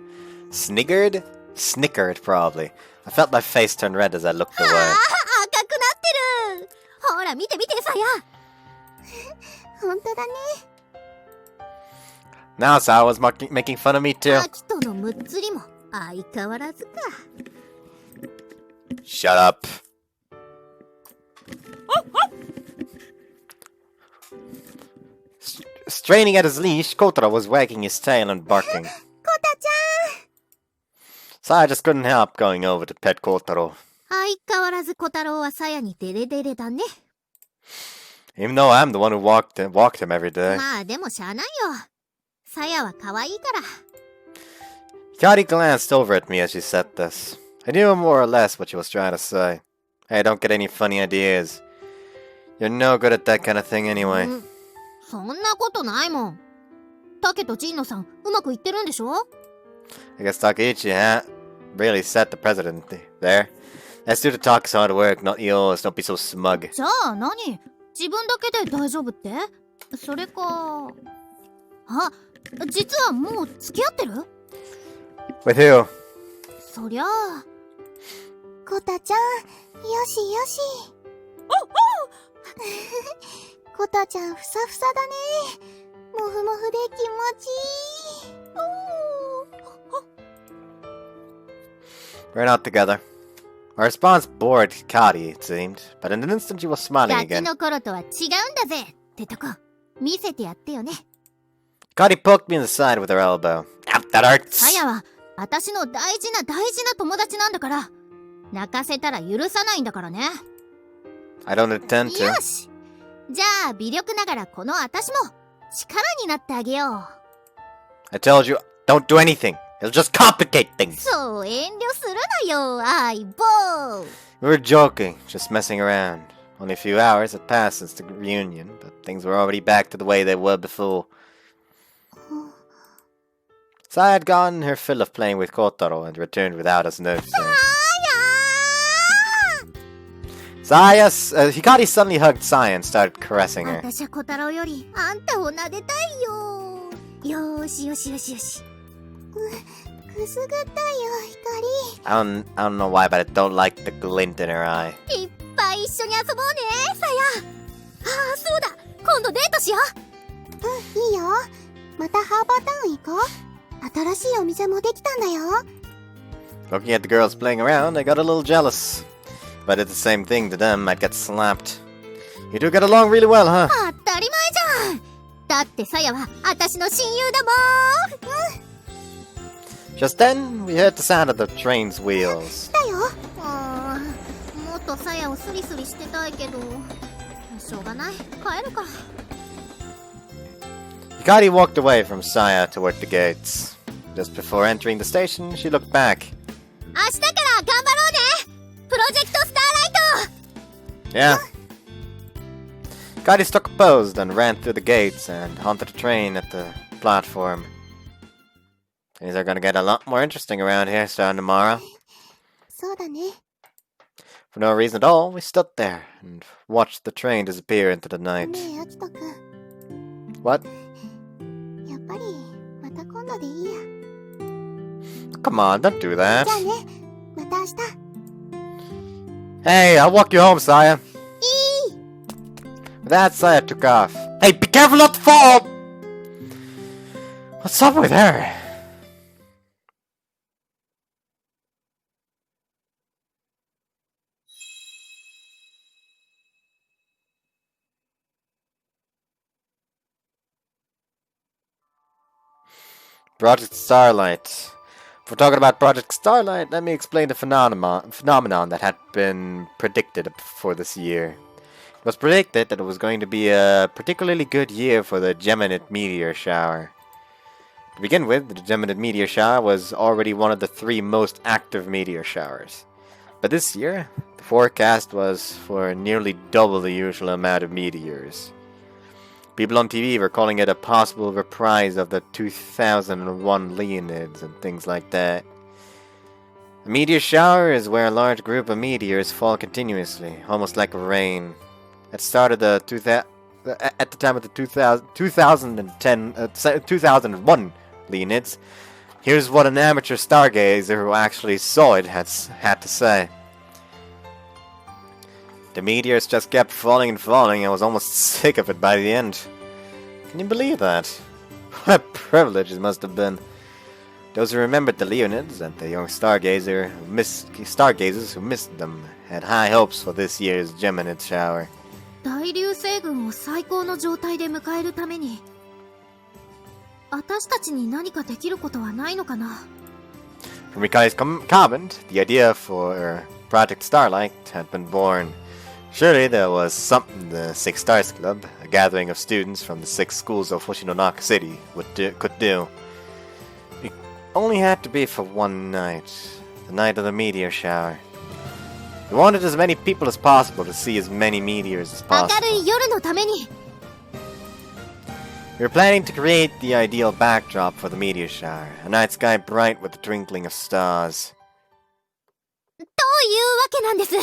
Sniggered? Snickered, probably. I felt my face turn red as I looked 赤く away. なってる。ほら見て見てさや。本当だね。 Now Sao was making fun of me too. アキトのむっつりも相変わらずか。Shut up. Straining at his leash, Kotaro was wagging his tail and barking. コタち Saya just couldn't help going over to pet Kotaro. 相変わらず小太郎はさやにデレデレだね。 Even though I'm the one who walked him every day. まあでもしゃあないよ。さやは可愛いから。Hikari glanced over at me as she said this. I knew more or less what she was trying to say. Hey, don't get any funny ideas. You're no good at that kind of thing anyway. そんなことないもん。タケとジンノさん、うまくいってるんでしょ？ I guess Takeichi really set the precedent there. Let's do the talk's hard work, not yours. Don't be so smug. じゃあ何？自分だけで大丈夫って？それか。あ、実はもう付き合ってる？ With who? そりゃあ。コタちゃん、よしよし。コタちゃんふさふさだね。もふもふで気持ちいい。We're not together. Our response bored Hikari, it seemed, but in an instant she was smiling ガキ again. の頃とは違うんだぜってとこ、見せてやってよね。Hikari poked me in the side with her elbow. Ow, that hurts! さやは、私の大事な友達なんだから、泣かせたら許さないんだからね。I don't intend to. よし！じゃあ、微力ながらこの私も、力になってあげよう。I told you, don't do anything. It'll just complicate things. そう遠慮するなよ、相棒。 We were joking, just messing around. Only a few hours had passed since the reunion, but things were already back to the way they were before. Saya had gotten her fill of playing with Kotaro and returned without us noticing. Saya! Hikari suddenly hugged Saya and started caressing her. 私は小太郎よりあんたを撫でたいよ。よーしよしよしよし。くすぐったいよ、光。I don't know why, but I don't like the glint in her eye. いっぱい一緒に遊ぼうね、さや。ああ、そうだ。今度デートしよう。いいよ。またハーバータウン行こう。新しいお店もできたんだよ。Looking at the girls playing around, I got a little jealous. If I did the same thing to them, I'd get slapped. You two get along really well, huh? 当たり前じゃん。だってさやは私の親友だもん。Just then, we heard the sound of the train's wheels. だよ。もっとさやをスリスリしてたいけど、しょうがない。帰るか。Hikari walked away from Saya toward the gates. Just before entering the station, she looked back. 明日から頑張ろうね。プロジェクトスターライト。 Yeah. Hikari struck a pose, then ran through the gates and onto the train at the platform. Things are gonna get a lot more interesting around here starting tomorrow. そうだね。 For no reason at all, we stood there and watched the train disappear into the night. ねえ、アキトくん。 What? やっぱり、また今度でいいや。 Come on, don't do that. じゃあね。また明日。 Hey, I'll walk you home, Saya. With that, Saya took off. Hey, be careful not to fall! What's up with her? Project Starlight. If we're talking about Project Starlight, let me explain the phenomenon that had been predicted for this year. It was predicted that it was going to be a particularly good year for the Geminid meteor shower. To begin with, the Geminid meteor shower was already one of the 3 most active meteor showers. But this year, the forecast was for nearly double the usual amount of meteors. People on TV were calling it a possible reprise of the 2001 Leonids and things like that. A meteor shower is where a large group of meteors fall continuously, almost like rain. It started at the time of the 2001 Leonids. Here's what an amateur stargazer who actually saw it had to say. The meteors just kept falling and falling. I was almost sick of it by the end. Can you believe that? What a privilege it must have been. Those who remembered the Leonids and the young stargazers who missed them had high hopes for this year's Geminid shower. 大流星群を最高の状態で迎えるために、私たちに何かできることはないのかな。 From Mikai's comment, the idea for Project Starlight had been born. Surely there was something the Six Stars Club, a gathering of students from the 6 schools of Hoshinonaka City, could do. only had to be for one night. The night of the meteor shower. We wanted as many people as possible to see as many meteors as 明る possible. い夜のために。 We were planning to create the ideal backdrop for the meteor shower. A night sky bright with the twinkling of stars. というわけなんです。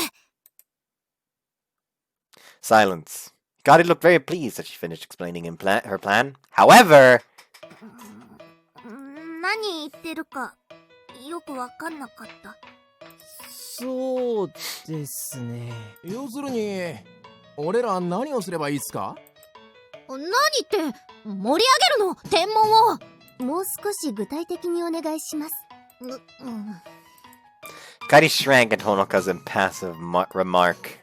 Silence. Hikari looked very pleased as she finished explaining her plan. However... 何言ってるかよくわかんなかった。そうですね。要するに俺ら何をすればいいっすか？何って盛り上げるの天文を。もう少し具体的にお願いします。Hikari shrank at Honoka's impassive remark.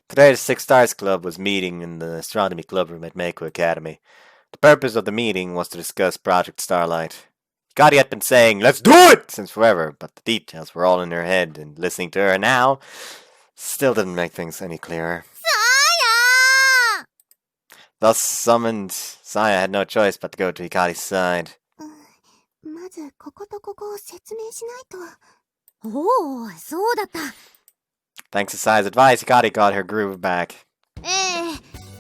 Today the Six Stars Club was meeting in the astronomy club room at Meiko Academy. The purpose of the meeting was to discuss Project Starlight. Hikari had been saying, "Let's do it!" since forever, but the details were all in her head, and listening to her now still didn't make things any clearer. Thus summoned, Saya had no choice but to go to Hikari's side. まずこことここを説明しないと。おお、そうだった。 Thanks to Saya's advice, Hikari got her groove back.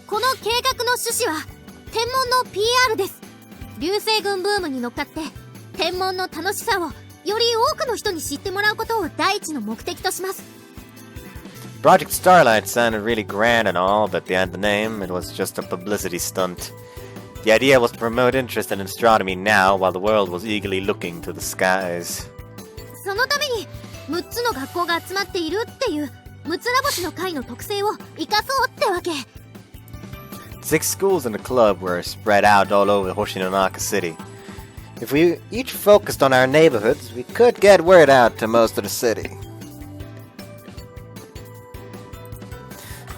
この計画の趣旨は天文の PR です。流星群ブームに乗っかって天文の楽しさをより多くの人に知ってもらうことを第一の目的とします。 Project Starlight sounded really grand and all, but behind the name, it was just a publicity stunt. The idea was to promote interest in astronomy now, while the world was eagerly looking to the skies. そのために6つの学校が集まっているっていう6つ星の会の特性を生かそうってわけ。 6 schools in the club were spread out all over Hoshinonaka City. If we each focused on our neighborhoods, we could get word out to most of the city.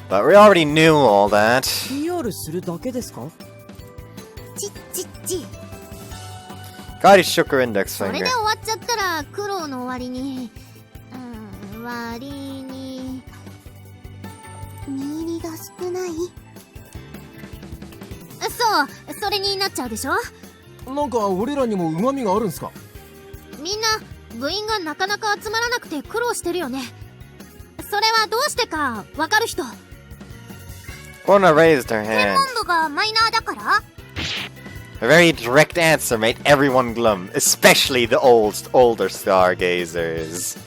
But we already knew all that. PR するだけですか？ち。Hikari shook her index それ finger. で終わっちゃったら苦労の割に割に見入りが少ない。そうそれになっちゃうでしょ。なんか俺らにも旨味があるんすか？みんな部員がなかなか集まらなくて苦労してるよね。それはどうしてかわかる人。 Kona raised her 天 hand. 文部がマイナーだから？ A very direct answer made everyone glum, especially the older stargazers.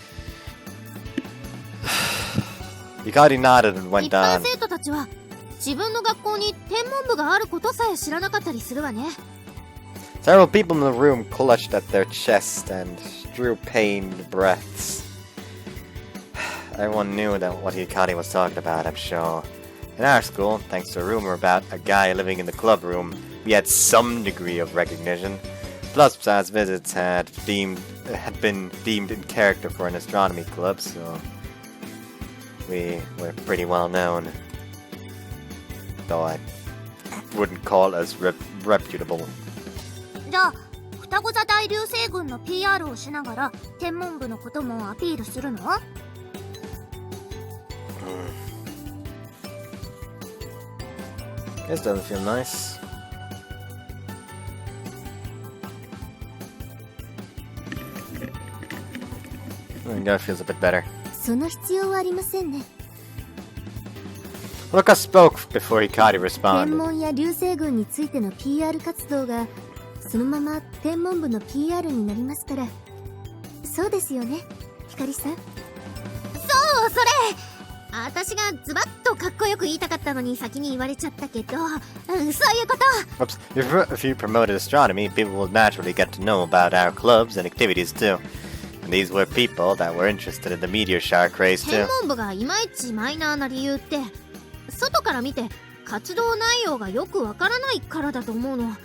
Hikari nodded and 一 went 般 on. 生徒たちは自分の学校に天文部があることさえ知らなかったりするわね。 Several people in the room clutched at their chests and drew pained breaths. Everyone knew that what Hikari was talking about, I'm sure. In our school, thanks to a rumor about a guy living in the club room, we had some degree of recognition. Plus, Psa's visits had been deemed in character for an astronomy club, so we were pretty well known. Though I wouldn't call us reputable. じゃあ双子座大流星群の PR をしながら天文部のこともアピールするの？ This doesn't feel nice. That feels a bit better. その必要はありませんね。 Luka spoke before Hikari 天 responded. 文や流星群についての PR 活動がそのまま天文部の PR になりますから。そうですよね、ひかりさん。そうそれ私がズバッとかっこよく言いたかったのに先に言われちゃったけど、そういうこと。 Oops. If you promoted astronomy, people will naturally get to know about our clubs and activities too. And these were people that were interested in the meteor shower craze 天 too. 文部がいまいちマイナーな理由って外から見て活動内容がよくわからないからだと思うの。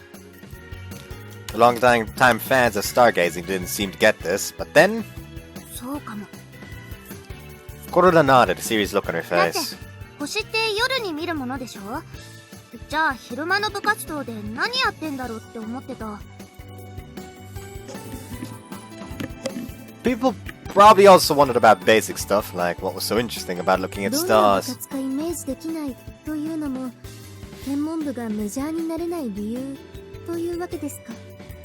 The long-time fans of stargazing didn't seem to get this, but then そうかも。 Koroda nodded, a serious look on her だって face. 星って夜に見るものでしょ？じゃあ昼間の部活動で何やってんだろうって思ってた。 People probably also wondered about basic stuff, like what was so interesting about looking at どんな部 stars. 活かイメージできないというのも天文部がメジャーになれない理由というわけですか？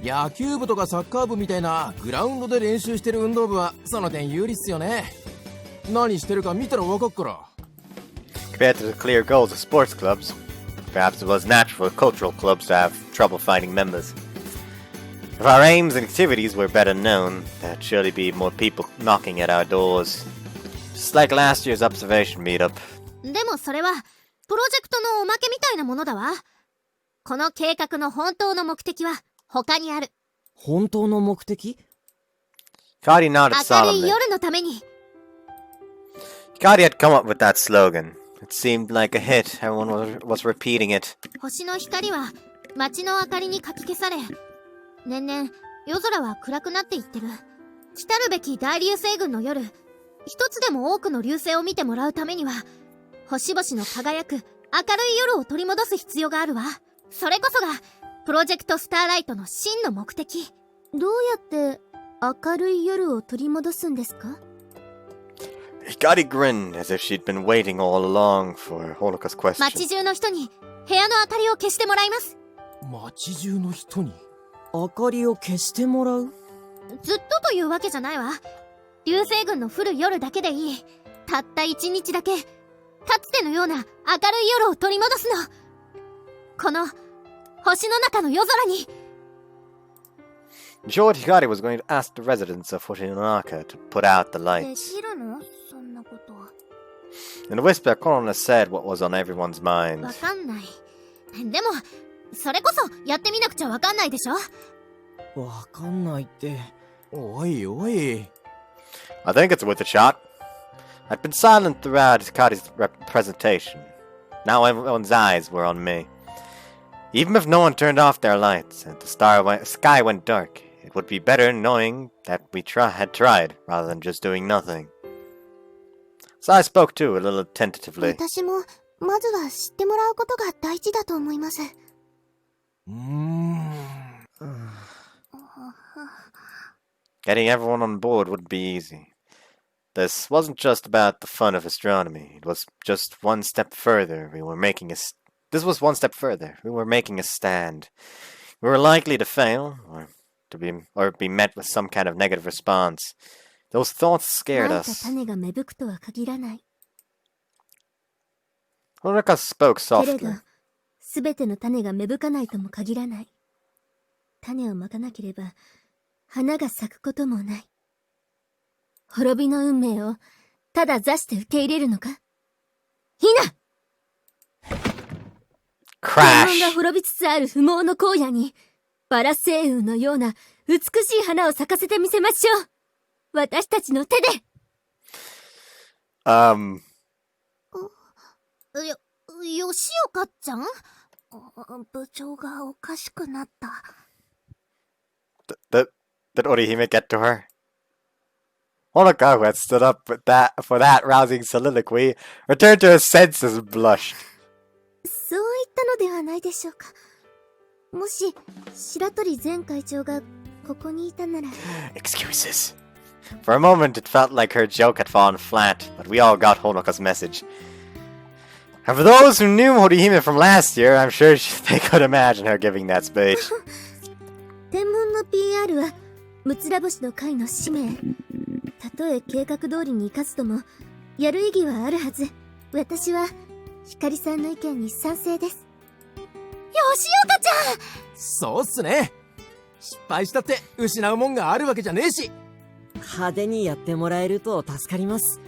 野球部とかサッカー部みたいなグラウンドで練習してる運動部はその点有利っすよね。何してるか見たらわかっから。 Compared to the clear goals of sports clubs, perhaps it was natural for cultural clubs to have trouble finding members. If our aims and activities were better known, there'd surely be more people knocking at our doors. Just like last year's observation meetup. でもそれはプロジェクトのおまけみたいなものだわ。この計画の本当の目的は他にある。本当の目的？ Cardi nodded 明るい solemnly. 夜のために。 Cardi had come up with that slogan. It seemed like a hit. Everyone was repeating it. 星の光は街の明かりにかき消され、年々夜空は暗くなっていってる。来たるべき大流星群の夜、一つでも多くの流星を見てもらうためには、星々の輝く明るい夜を取り戻す必要があるわ。それこそがプロジェクトスターライトの真の目的。どうやって明るい夜を取り戻すんですか？ Cardi grinned as if she'd been waiting all along for Holoca's question. 街中の人に部屋の明かりを消してもらいます。街中の人に明かりを消してもらう？ずっとというわけじゃないわ。流星群の降る夜だけでいい。たった一日だけ、かつてのような明るい夜を取り戻すの。この星の中の夜空に。In short, Hikari was going to ask the residents of Horinaka to put out the で lights. きるの？そんなことは。 In a whisper, Corona said what was on everyone's mind. わかんない。でも、それこそやってみなくちゃわかんないでしょ。わかんないって。おいおい。 I think it's worth a shot. I'd been silent throughout Hikari's presentation. Now everyone's eyes were on me. Even if no one turned off their lights and the sky went dark, it would be better knowing that we had tried rather than just doing nothing. So I spoke too, a little tentatively. 私もまずは知ってもらうことが大事だと思います。Getting everyone on board wouldn't be easy. This wasn't just about the fun of astronomy. It was just one step further. This was one step further. We were making a stand. We were likely to fail, or be met with some kind of negative response. Those thoughts scared まいた us. 種が芽吹くとは限らない。 Honoka spoke けれど softly. すべての種が芽吹かないとも限らない。種をまかなければ花が咲くこともない。滅びの運命をただ座して受け入れるのか？ひな！天文が Crash! 滅びつつある不毛の荒野に、バラ星雲のような美しい花を咲かせてみせましょう。私たちの手で。吉岡ちゃん？部長がおかしくなった。Did Orihime get to her? Honoka, who had stood up for that rousing soliloquy, returned to her senses and blushed. そう言ったのではないでしょうか。もし白鳥前会長がここにいたなら。 Excuses. For a moment, it felt like her joke had fallen flat, but we all got Honoka's message. And for those who knew Horihime from last year, I'm sure they could imagine her giving that speech. 天文の PR はむつら星の会の使命。たとえ計画通りに生かすともやる意義はあるはず。私はひかりさんの意見に賛成です。吉岡ちゃん！そうっすね。失敗したって失うもんがあるわけじゃねえし。派手にやってもらえると助かります。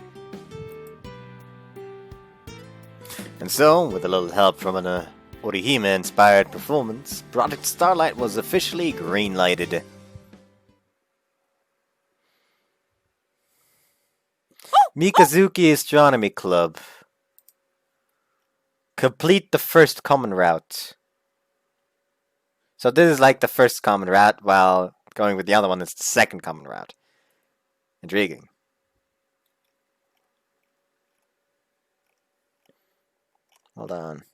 And so, with a little help from an Orihime-inspired performance, Project Starlight was officially green-lighted. Mikazuki Astronomy Club. Complete the first common route. So this is like the first common route, while going with the other one is the second common route. Intriguing. Hold on.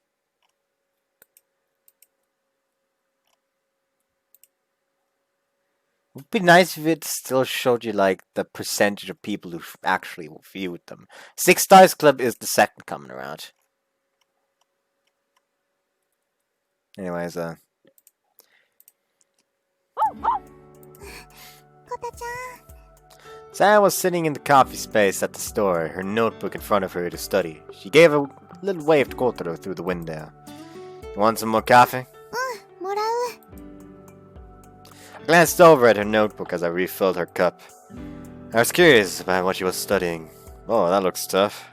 It would be nice if it still showed you like the percentage of people who actually viewed them. Six Stars Club is the second coming around. Anyways, コタちゃん。 Saya was sitting in the coffee space at the store, her notebook in front of her to study. She gave a little wave to Kotaro through the window. You want some more coffee? もらう。 I glanced over at her notebook as I refilled her cup. I was curious about what she was studying. Oh, that looks tough.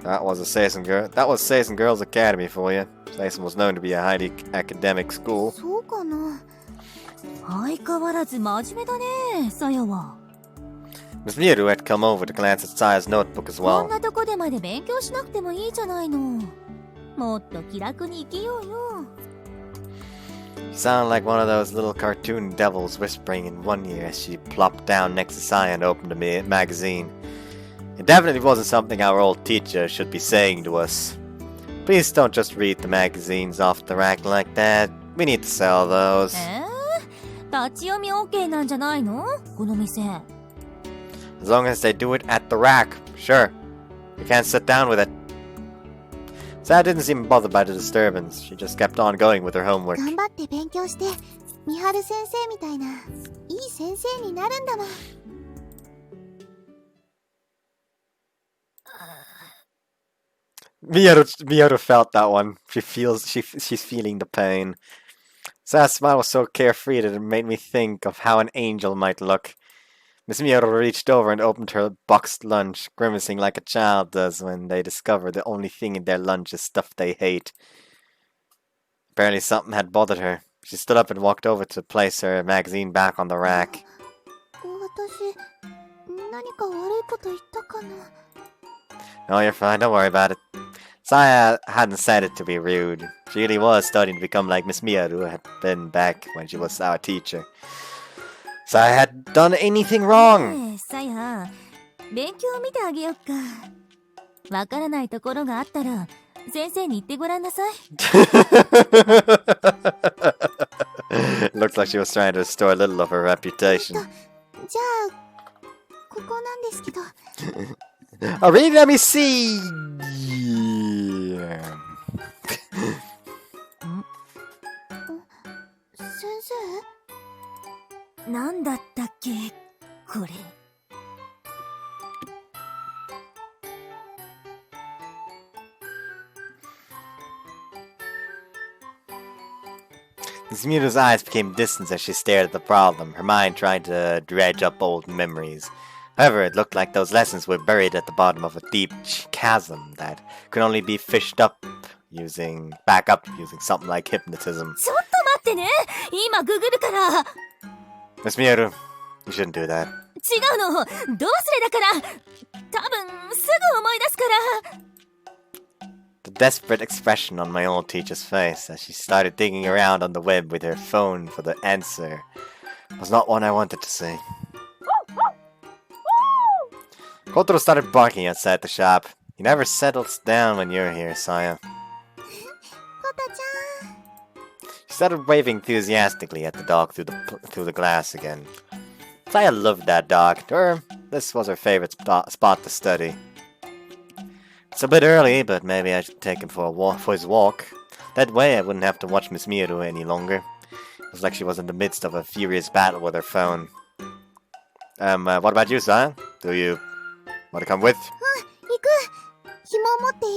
That was Seisen Girls Academy for you. Seisen was known to be a highly academic school. そうかな。相変わらず真面目だね、さやは。 Miss Miru had come over to glance at Saya's notebook as こん well. なとこでまで勉強しなくてもいいじゃないの。もっと気楽に生きようよ。 She sounded like one of those little cartoon devils whispering in one ear as she plopped down next to Saya and opened a magazine. It definitely wasn't something our old teacher should be saying to us. Please don't just read the magazines off the rack like that. We need to sell those. 立ち読み OK なんじゃないのこの店。 As long as they do it at the rack, sure. You can't sit down with it. Saya didn't seem bothered by the disturbance. She just kept on going with her homework. 頑張って勉強して、みはる先生みたいな、いい先生になるんだもん。 Miyaru felt that one. She's feeling the pain. Saya's smile was so carefree that it made me think of how an angel might look. Miss Miyaru reached over and opened her boxed lunch, grimacing like a child does when they discover the only thing in their lunch is stuff they hate. Apparently something had bothered her. She stood up and walked over to place her magazine back on the rack. 私、何か悪いこと言ったかな。 No, you're fine. Don't worry about it. Saya hadn't said it to be rude. She really was starting to become like Miss Miyaru had been back when she was our teacher. Saya had done anything wrong. ねえ、さや、勉強見てあげよっか。わからないところがあったら、先生に言ってごらんなさい。Looks like she was trying to restore a little of her reputation. じゃあ、ここなんですけど。 Oh, really? Let me see. 先生？ なんだったっけ、これ。 Miss Miru's eyes became distant as she stared at the problem, her mind trying to dredge up old memories. However, it looked like those lessons were buried at the bottom of a deep chasm that could only be fished up using something like hypnotism. ちょっと待ってね、今ググるから。 Miss Miru, you shouldn't do that. 違うの、どうすれだから。多分すぐ思い出すから。 The desperate expression on my old teacher's face as she started digging around on the web with her phone for the answer was not one I wanted to see. Kotaro started barking outside the shop. He never settles down when you're here, Saya. コタちゃん。 She started waving enthusiastically at the dog through the glass again. Saya loved that dog. To her, this was her favorite spot to study. It's a bit early, but maybe I should take him for his walk. That way I wouldn't have to watch Miss Miru any longer. It was like she was in the midst of a furious battle with her phone. What about you, Saya? Do you want to come with? 行く。紐持ってい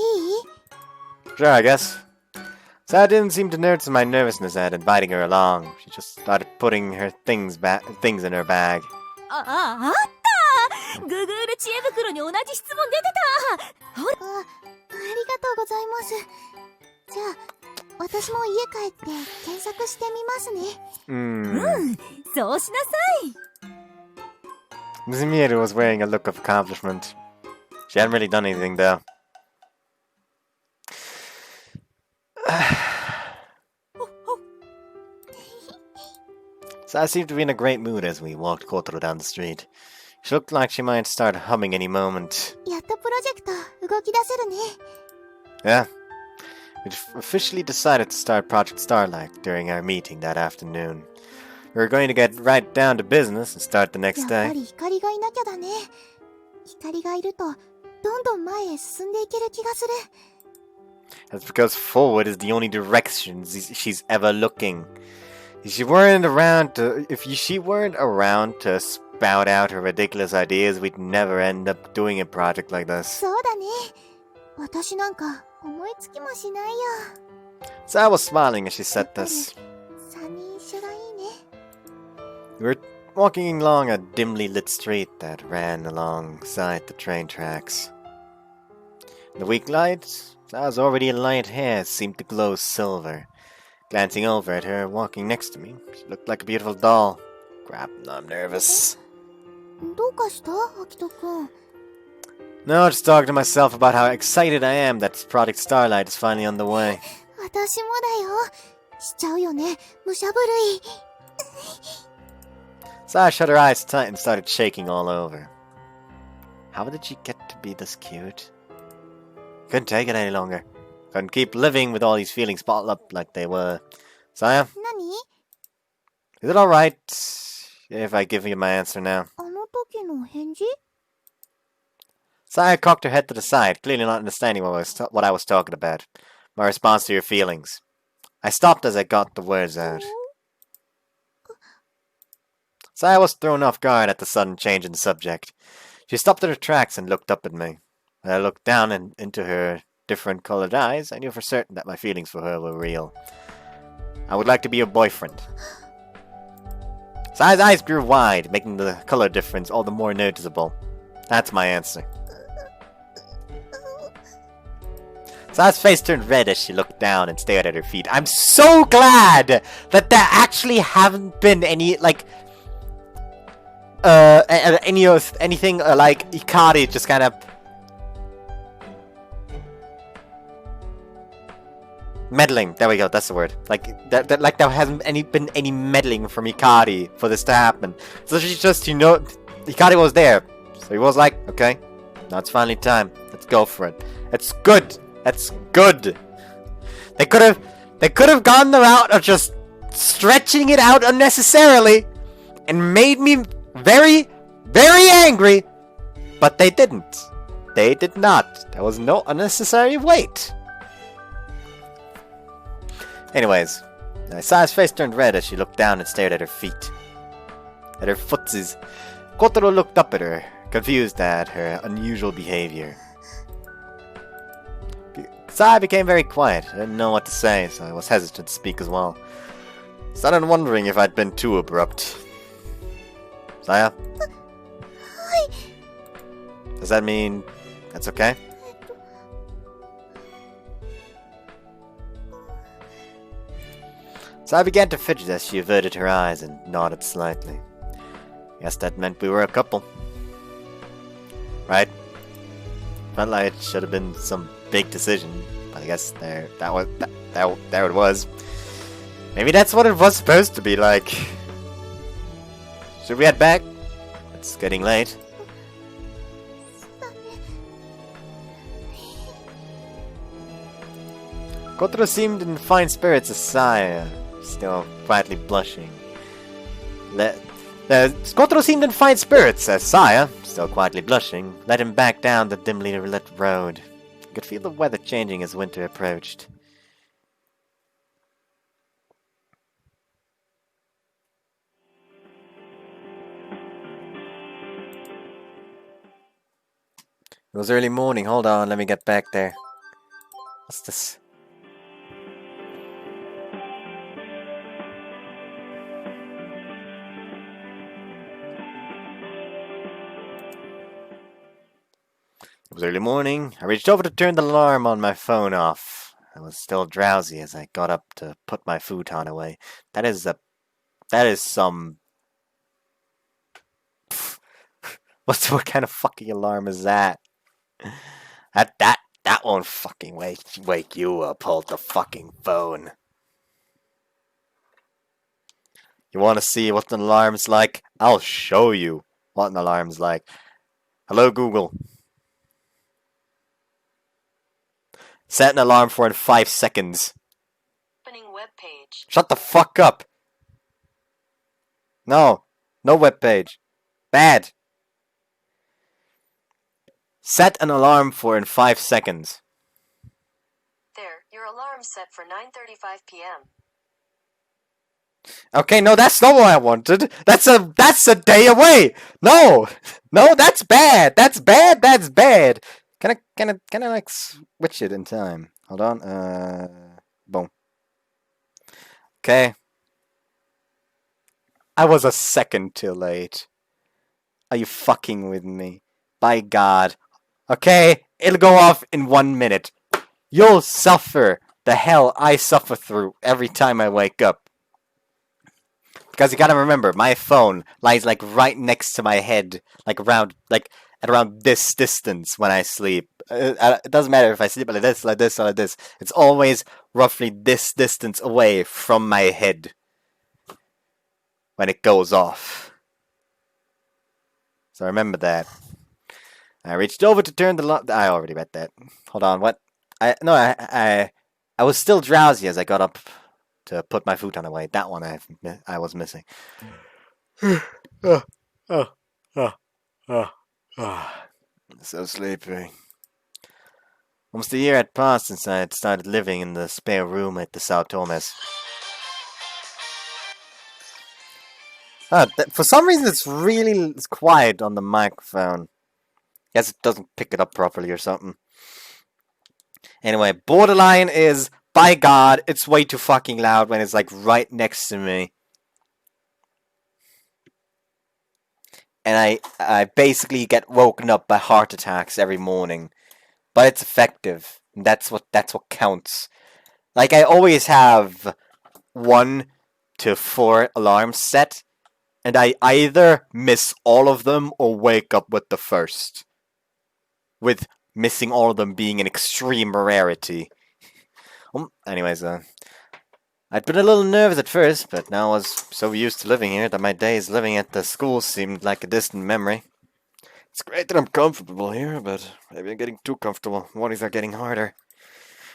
い？ Sure, I guess. Saya didn't seem to notice my nervousness at inviting her along. She just started putting her things in her bag. あった。グーグル知恵袋に同じ質問出てた。ほら。ありがとうございます。じゃあ、私も家帰って検索してみますね。そうしなさい。 Miss Miru was wearing a look of accomplishment. She hadn't really done anything, though. Saya seemed to be in a great mood as we walked Kotaro down the street. She looked like she might start humming any moment. やっとプロジェクト動き出せるね。 Yeah. We'd officially decided to start Project Starlight during our meeting that afternoon. We were going to get right down to business and start the や next っぱ day. り光がいなきゃだね。光がいると、どんどん前へ進んでいける気がする。 That's because forward is the only direction she's ever looking. If she weren't around to spout out her ridiculous ideas, we'd never end up doing a project like this. そうだね。私なんか思いつきもしないよ。 So I was smiling as she said this. 3人一緒がいいね。 We were walking along a dimly lit street that ran alongside the train tracks. The weak light, Saya's already light hair seemed to glow silver. Glancing over at her, walking next to me, she looked like a beautiful doll. Crap, I'm nervous. どうかしたアキトくん。 No, just talking to myself about how excited I am that Project Starlight is finally on the way. 私もだよ。しちゃうよね。武者震い。 Saya shut her eyes tight and started shaking all over. How did she get to be this cute? Couldn't take it any longer. Couldn't keep living with all these feelings bottled up like they were. Saya, 何 is it alright if I give you my answer now? あの時の返事 Saya cocked her head to the side, clearly not understanding what I was talking about. My response to your feelings. I stopped as I got the words out. Saya was thrown off guard at the sudden change in the subject. She stopped in her tracks and looked up at me. When I looked down into her different colored eyes, I knew for certain that my feelings for her were real. I would like to be your boyfriend. Saya's eyes grew wide, making the color difference all the more noticeable. That's my answer. Saya's face turned red as she looked down and stared at her feet. I'm so glad that there actually haven't been any, like, anything like Ikari just kind of meddling. There we go. That's the word. Like there hasn't been any meddling from Ikari for this to happen. So she just, Ikari was there, so he was like, okay, now it's finally time. Let's go for it. It's good. That's good. They could have gone the route of just stretching it out unnecessarily and made me very, very angry, but they didn't. They did not. There was no unnecessary wait. Anyways, Saya's face turned red as she looked down and stared at her feet. At her footsies. Kotaro looked up at her, confused at her unusual behavior. Saya became very quiet. I didn't know what to say, so I was hesitant to speak as well. Started wondering if I'd been too abrupt. Saya? Does that mean that's okay? Saya began to fidget as she averted her eyes and nodded slightly. Guess that meant we were a couple. Right? Felt like it should have been some big decision, but I guess there it was. Maybe that's what it was supposed to be like. Should we head back? It's getting late. Kotaro seemed in fine spirits as Saya, still quietly blushing. Kotaro seemed in fine spirits as Saya, still quietly blushing, led him back down the dimly lit road. I could feel the weather changing as winter approached. It was early morning. Hold on, let me get back there. What's this? It was early morning. I reached over to turn the alarm on my phone off. I was still drowsy as I got up to put my futon away. That is some... What kind of fucking alarm is that? That won't fucking wake you up. Hold the fucking phone. You want to see what an alarm's like? I'll show you what an alarm's like. Hello, Google. Set an alarm for in 5 seconds. Opening web page. Shut the fuck up. No web page. Bad. Set an alarm for in 5 seconds. There, your alarm's set for 9:35 p.m. Okay, no, that's not what I wanted. That's a day away. No, no, that's bad. That's bad. That's bad. Can I like switch it in time? Hold on. Boom. Okay. I was a second too late. Are you fucking with me? By God. Okay, it'll go off in 1 minute. You'll suffer the hell I suffer through every time I wake up. Because you gotta remember, my phone lies like right next to my head, like at around this distance when I sleep. It doesn't matter if I sleep like this, or like this. It's always roughly this distance away from my head when it goes off. So remember that. I reached over to turn the light. I already read that. Hold on, what? I was still drowsy as I got up to put my futon away. That one I was missing. So sleepy. Almost a year had passed since I had started living in the spare room at the Sao Tomes. For some reason it's quiet on the microphone. Guess it doesn't pick it up properly or something. Anyway, Borderline is, by God, it's way too fucking loud when it's like right next to me. And I basically get woken up by heart attacks every morning. But it's effective. That's what counts. Like, I always have 1 to 4 alarms set. And I either miss all of them or wake up with the first. With missing all of them being an extreme rarity. Anyways, I'd been a little nervous at first, but now I was so used to living here that my days living at the school seemed like a distant memory. It's great that I'm comfortable here, but maybe I'm getting too comfortable. Mornings are getting harder.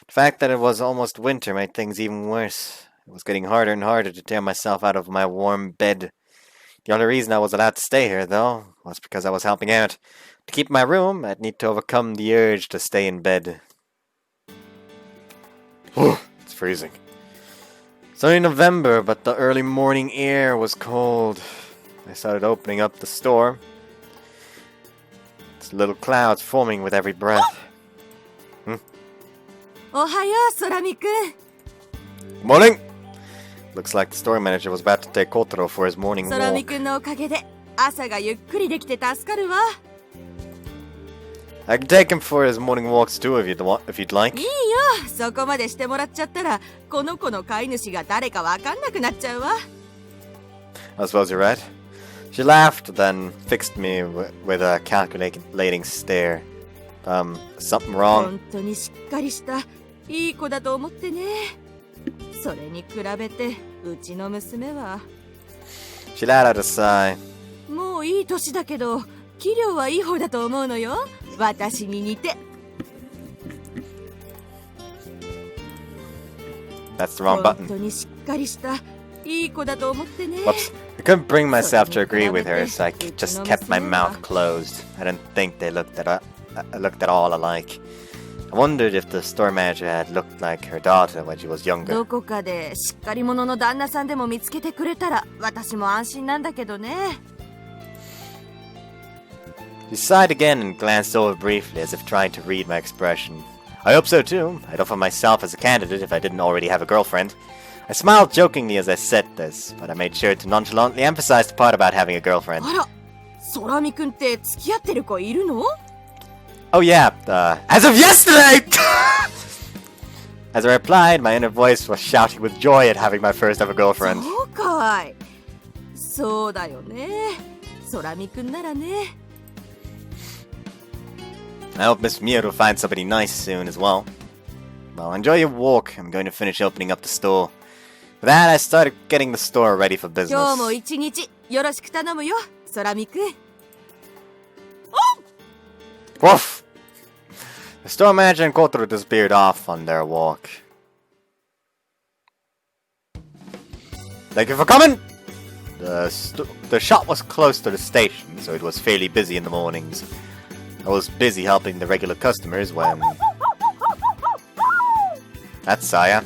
The fact that it was almost winter made things even worse. It was getting harder and harder to tear myself out of my warm bed. The only reason I was allowed to stay here, though, was because I was helping out. To keep my room, I'd need to overcome the urge to stay in bed. It's freezing. It's only November, but the early morning air was cold. I started opening up the store. It's little clouds forming with every breath. Ohayo, Sorami-kun. Morning! Looks like the store manager was about to take Kotaro for his morning walk. 空見くんのおかげで朝がゆっくりできて助かるわ。I can take him for his morning walks too if you'd like. いいよ、そこまでしてもらっちゃったらこの子の飼い主が誰かわかんなくなっちゃうわ。I suppose you're right. She laughed, then fixed me with a calculating stare. Something wrong? 本当にしっかりしたいい子だと思ってね。それに比べてうちの娘は。She let out a sigh. もういい年だけど器量はいい方だと思うのよ。私に似て。That's the wrong 本 button. 当にしっかりしたいい子だと思ってね。 Whoops. I couldn't bring myself to agree with her, so I just kept my mouth closed. I didn't think they looked at all alike. I wondered if the store manager had looked like her daughter when she was younger. どこかでしっかり者の旦那さんでも見つけてくれたら私も安心なんだけどね。She sighed again and glanced over briefly as if trying to read my expression. I hope so too. I'd offer myself as a candidate if I didn't already have a girlfriend. I smiled jokingly as I said this, but I made sure to nonchalantly emphasize the part about having a girlfriend. あら、空見くんって付き合ってる子いるの？ Oh yeah, as of yesterday! As I replied, my inner voice was shouting with joy at having my first ever girlfriend. そうかい。そうだよね。空見くんならね。I hope Miss Mia will find somebody nice soon as well. Well, enjoy your walk. I'm going to finish opening up the store. With that, I started getting the store ready for business. 今日も一日よろしく頼むよ、空見くん。Woof! The store manager and Kotaro disappeared off on their walk. Thank you for coming! The shop was close to the station, so it was fairly busy in the mornings. I was busy helping the regular customers when... That's Saya.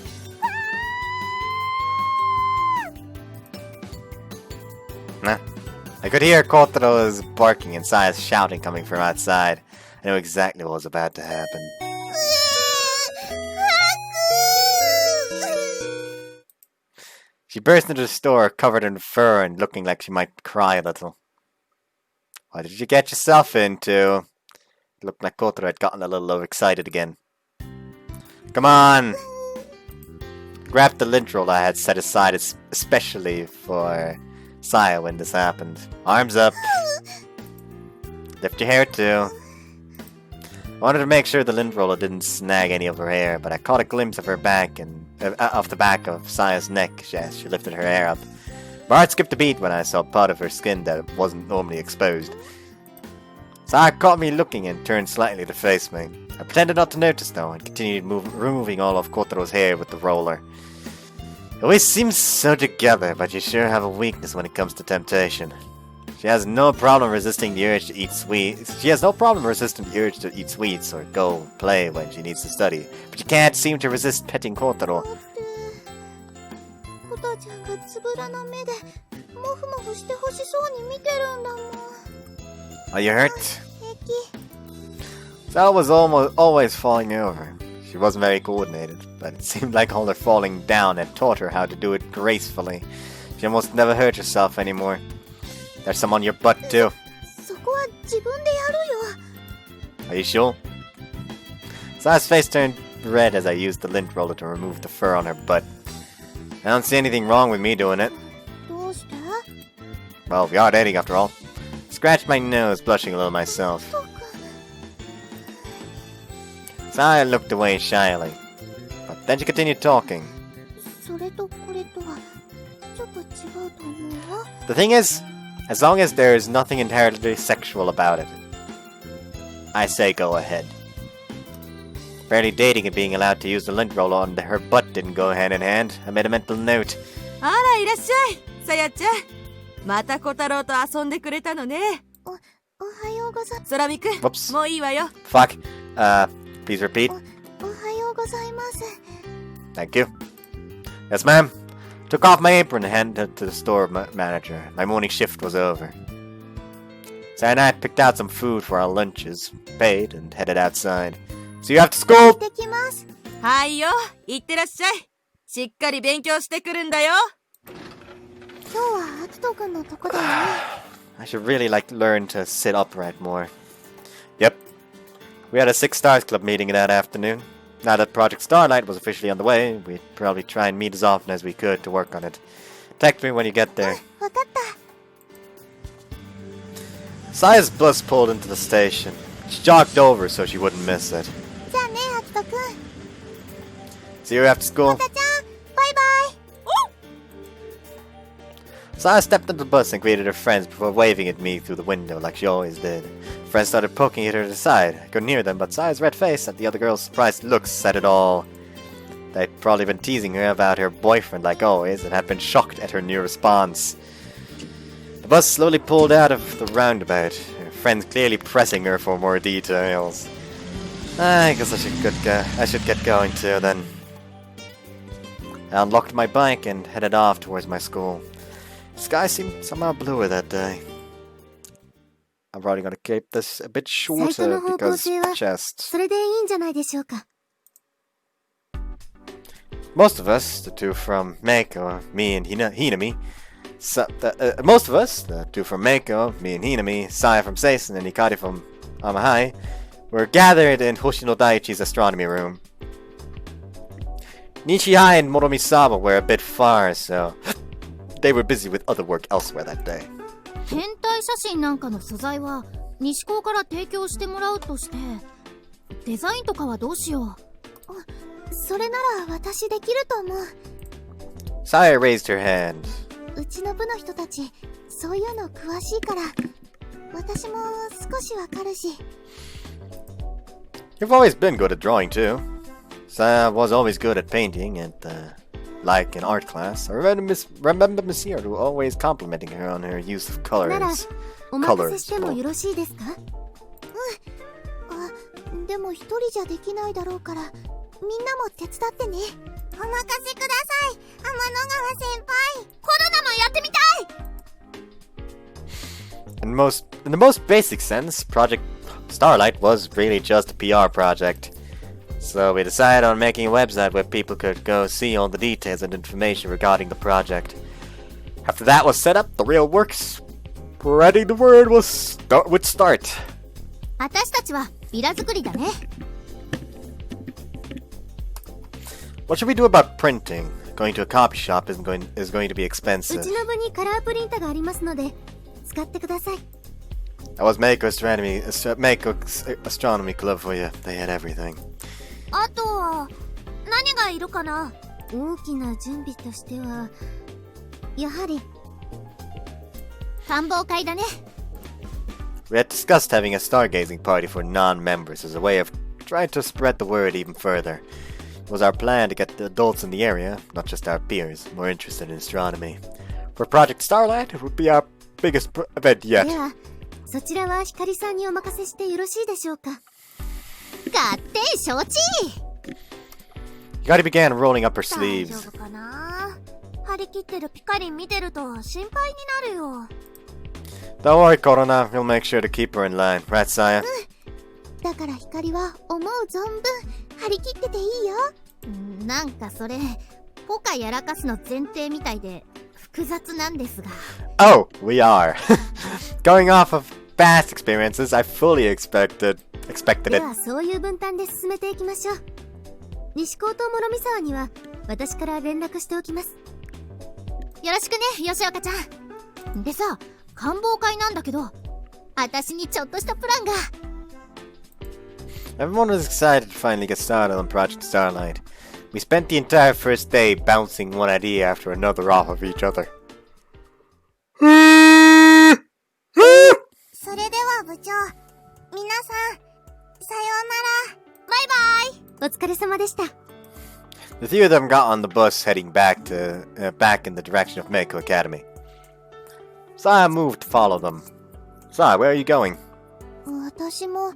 I could hear Kotaro's barking and Saya's shouting coming from outside. I knew exactly what was about to happen. She burst into the store covered in fur and looking like she might cry a little. What did you get yourself into? It looked like Kotaro had gotten a little overexcited again. Come on! Grabbed the lint roll I had set aside especially for Saya when this happened. Arms up. Lift your hair too. I wanted to make sure the lint roller didn't snag any of her hair, but I caught a glimpse of her back and of the back of Saya's neck as she lifted her hair up. My heart skipped a beat when I saw part of her skin that wasn't normally exposed. Saya caught me looking and turned slightly to face me. I pretended not to notice though and continued removing all of Kotaro's hair with the roller. It always seems so together, but you sure have a weakness when it comes to temptation. She has no problem resisting the urge to eat sweets. She has no problem resisting the urge to eat sweets or go play when she needs to study. But she can't seem to resist petting Kotaro. コタちゃんがつぶらな目でモフモフしてほしそうに見てるんだもん。 Are you hurt? 平気。 Sal was always falling over. She wasn't very coordinated, but it seemed like all her falling down had taught her how to do it gracefully. She almost never hurt herself anymore. There's some on your butt too. そこは自分でやるよ。 Are you sure? Saya's face turned red as I used the lint roller to remove the fur on her butt. I don't see anything wrong with me doing it. どうして？ Well, we are dating after all. Scratched my nose, blushing a little myself. Saya looked away shyly, but then she continued talking. それとこれとはちょっと違うと思うわ。 The thing is, as long as there is nothing inherently sexual about it, I say go ahead. Barely dating and being allowed to use the lint roller on her butt didn't go hand in hand. I made a mental note. あら、いらっしゃい、さやちゃん。また小太郎と遊んでくれたのね。おはようございます。空見くん、 Whoops. もういいわよ。 Fuck. Please repeat. おはようございます。 Thank you. Yes, ma'am. Took off my apron and handed it to the store manager. My morning shift was over. Sarah and I picked out some food for our lunches, paid, and headed outside. See you after school! 行ってきます。はいよ、行ってらっしゃい。しっかり勉強してくるんだよ。今日はアキト君のとこだよね。I should really learn to sit upright more. Yep. We had a Six Stars Club meeting that afternoon. Now that Project Starlight was officially on the way, we'd probably try and meet as often as we could to work on it. Text me when you get there. わかった。 Saya's bus pulled into the station. She jogged over so she wouldn't miss it. じゃあね、アキト君。 See you after school. コタちゃん、バイバイ。 Saya stepped into the bus and greeted her friends before waving at me through the window like she always did. Friends started poking at her to the side. I couldn't hear them, but Saya's red face and the other girl's surprised looks said it all. They'd probably been teasing her about her boyfriend like always and had been shocked at her new response. The bus slowly pulled out of the roundabout, her friends clearly pressing her for more details. I guess I should get going too then. I unlocked my bike and headed off towards my school. The sky seemed somehow bluer that day. I'm probably gonna keep this a bit 最初 shorter の方向 because 性は chest. それでいいんじゃないでしょうか。 Most of us, the two from Meiko, me and Hinami, most of us, the two from Meiko, me and Hinami, Saya from Seisen, and Hikari from Amahai, were gathered in Hoshino Daiichi's astronomy room. Nishihai and Moromisawa were a bit far, so they were busy with other work elsewhere that day. 天体写真なんかの素材は西高から提供してもらうとして、デザインとかはどうしよう。それなら私できると思う。 Saya raised her hand. うちの部の人たち、そういうの詳しいから、私も少しわかるし。 You've always been good at drawing too. Saya was always good at painting and, like in art class. I remember Miss Hiro always complimenting her on her use of なら、 colors. お任せしてもよろしいですか？うん。あ、でも一人じゃできないだろうから、みんなも手伝ってね。お任せください、天の川先輩。コロナもやってみたい。In the most basic sense, Project Starlight was really just a PR project. So we decided on making a website where people could go see all the details and information regarding the project. After that was set up, the real work spreading the word would start. 私たちはビラ作りだね。What should we do about printing? Going to a copy shop is going to be う expensive. ちの部にカラープリンターがありますので使ってください。That was Mako Astronomy Club for you. They had everything. あとは、何がいるかな？大きな準備としてはやはり観望会だね。 We had discussed having a stargazing party for non-members as a way of trying to spread the word even further. It was our plan to get the adults in the area, not just our peers, more interested in astronomy. For Project Starlight, it would be our biggest event yet. ではそちらはひかりさんにお任せしてよろしいでしょうか。勝手承知。 Hikari began rolling up her 大丈 sleeves. 夫かな？張り切ってるピカリン見てると心配になるよ。Don't worry, Corona. We'll make sure to keep her in line. Right, Saya? だからひかりは思う存分張り切ってていいよ。なんかそれポカやらかすの前提みたいで複雑なんですが。 Oh, we are. Going off of past experiences, I fully expected で it. はそういう分担で進めていきましょう。西高等諸見沢には私から連絡しておきます。よろしくね、吉岡ちゃん。でさ、観望会なんだけど、私にちょっとしたプランが。Everyone was excited to finally get started on Project Starlight. We spent the entire first day bouncing one idea after another off of each other. それでは部長、皆さん、さようなら。バイバイ。お疲れ様でした。 The three of them got on the bus heading back in the direction of Mako Academy. Saya moved to follow them. Saya, where are you going? 私も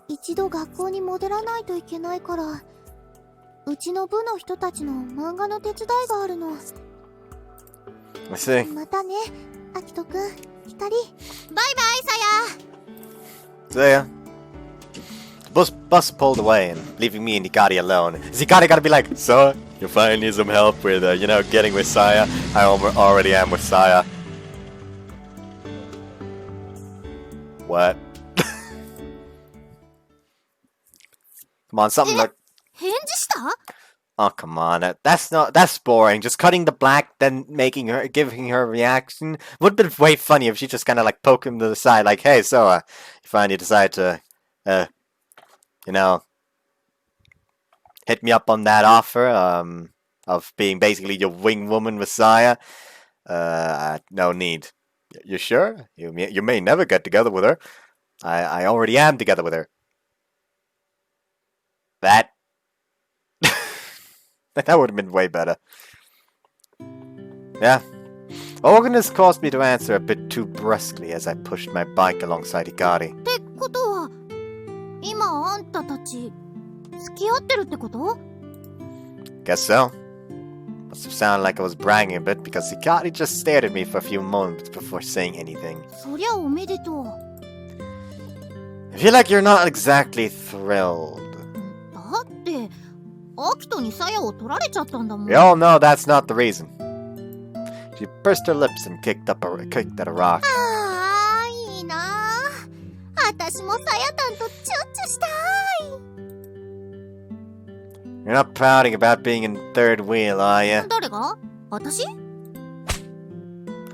一度学校に戻らないといけないから、うちの部の人たちの漫画の手伝いがあるの。I see. またね、アキトくん、ヒカリ。バイバイ、さや。 Saya. The bus pulled away and leaving me and Hikari alone. Is Hikari gotta be like, so, you finally need some help with, getting with Saya? I already am with Saya. What? Come on, something like... 返事した？ Oh, come on. That's boring. Just cutting the black, then giving her a reaction. Would have been way funny if she just kind of like poke him to the side, like, hey, so, you finally decide to, hit me up on that offer, of being basically your wing woman Messiah. No need. You sure? You may never get together with her. I already am together with her. That would have been way better. Yeah. Organist caused me to answer a bit too brusquely as I pushed my bike alongside Hikari. ってことは、今あんたたち付き合ってるってこと？ Guess so. Must have sounded like I was bragging a bit because Hikari just stared at me for a few moments before saying anything. そりゃおめでとう。 I feel like you're not exactly thrilled. だってアキトにさやを取られちゃったんだもん。 We all know that's not the reason. She pursed her lips and kicked at a rock. あー、いいなー。私もさやたんとチュッチュしたい。 You're not pouting about being in third wheel, are you? 誰が？私？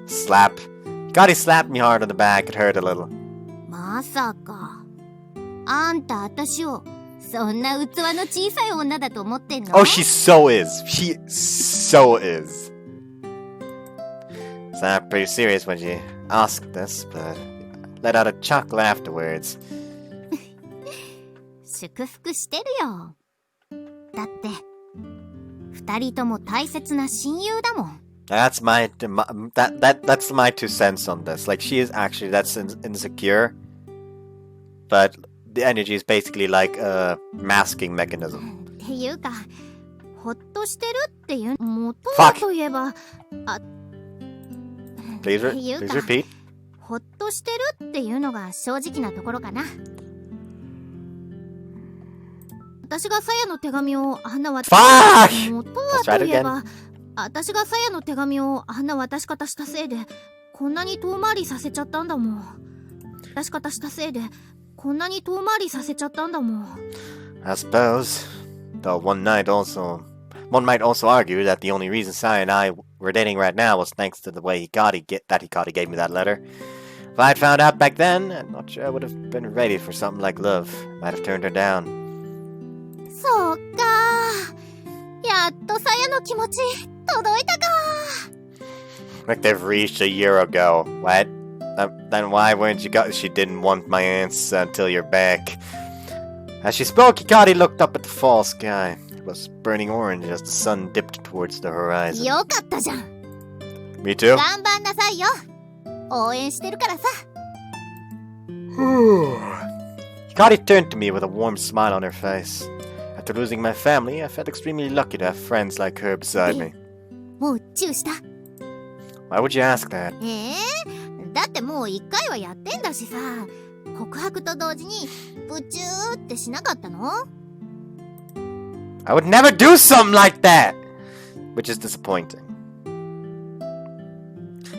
Slap. Hikari slapped me hard on the back. It hurt a little. まさか。あんた私をそんな器の小さい女だと思ってんの？ Oh, she so is. She so is. Sounded pretty serious when she asked this, but let out a chuckle afterwards. 祝福してるよ。だって二人とも大切な親友だもん。That's my two cents on this. Like, she is actually that's insecure, but the energy is basically like a masking mechanism. っていうか、ほっとしてるっていう元 Fuck. といえば、Please っていうか repeat. ほっとしてるっていうのが正直なところかな。私がさやの手紙をあんな渡し方元はといえば、私がさやの手紙をあんな渡し方したせいでこんなに遠回りさせちゃったんだもん。渡し方したせいでこんなに遠回りさせちゃったんだもん。I suppose. Though one might also argue that the only reason Sai and I were dating right now was thanks to the way Hikari gave me that letter. If I'd found out back then, I'm not sure I would have been ready for something like love. Might have turned her down. そうか。やっとさやの気持ち届いたか。 Like they've reached a year ago. What? Then why weren't you She didn't want my answer until you're back. As she spoke, Hikari looked up at the fall sky. It was burning orange as the sun dipped towards the horizon. よかったじゃん。 Me too. 頑張んなさいよ。応援してるからさ。Hikari turned to me with a warm smile on her face. After losing my family, I felt extremely lucky to have friends like her beside me. もうチューした？ Why would you ask that? だってもう一回はやってんだしさ。告白と同時にブチューってしなかったの？ I would never do something like that! Which is disappointing.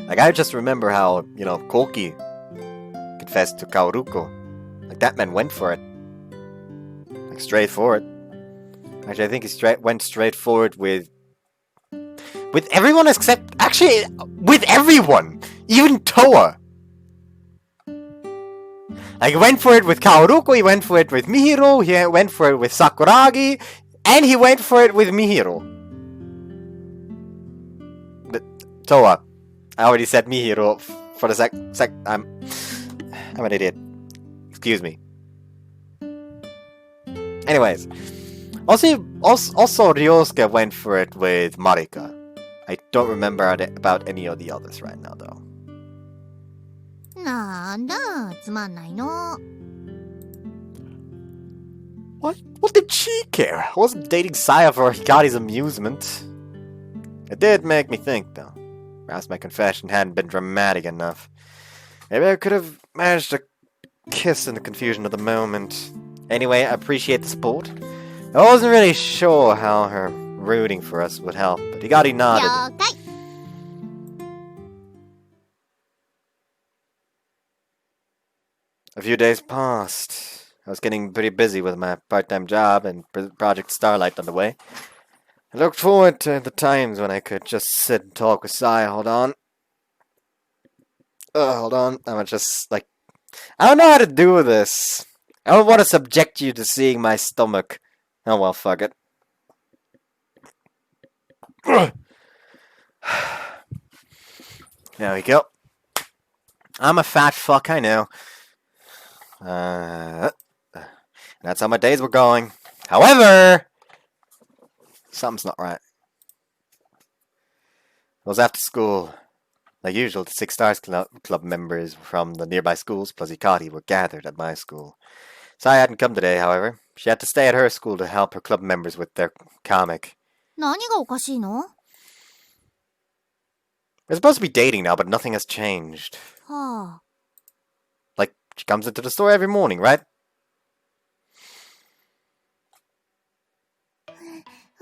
Like, I just remember how, Koki confessed to Kaoruko. Like, that man went for it. Like, straight for it. Actually, I think he went straight for it with everyone except... Actually, with everyone! Even Toa! Like, he went for it with Kaoruko, he went for it with Mihiro, he went for it with Sakuragi, and he went for it with Mihiro. But, Toa. I already said Mihiro for the I'm an idiot. Excuse me. Anyways. Also Ryosuke went for it with Marika. I don't remember about any of the others right now, though. なんだ、つまんないの。What did she care? I wasn't dating Saya for Hikari's amusement. It did make me think, though. Perhaps my confession hadn't been dramatic enough. Maybe I could have managed to kiss in the confusion of the moment. Anyway, I appreciate the support. I wasn't really sure how her rooting for us would help, but Hikari nodded. 了解。 A few days passed. I was getting pretty busy with my part-time job and Project Starlight underway. I looked forward to the times when I could just sit and talk with Sai. Hold on. I'm just, like... I don't know how to do this. I don't want to subject you to seeing my stomach. Oh well, fuck it. There we go. I'm a fat fuck, I know. That's how my days were going. However... something's not right. It was after school. Like usual, the Six Stars Club members from the nearby schools plus Hikari were gathered at my school. Sai hadn't come today, however. She had to stay at her school to help her club members with their comic. 何がおかしいの？ We're supposed to be dating now, but nothing has changed. はあ。 Like, she comes into the store every morning, right?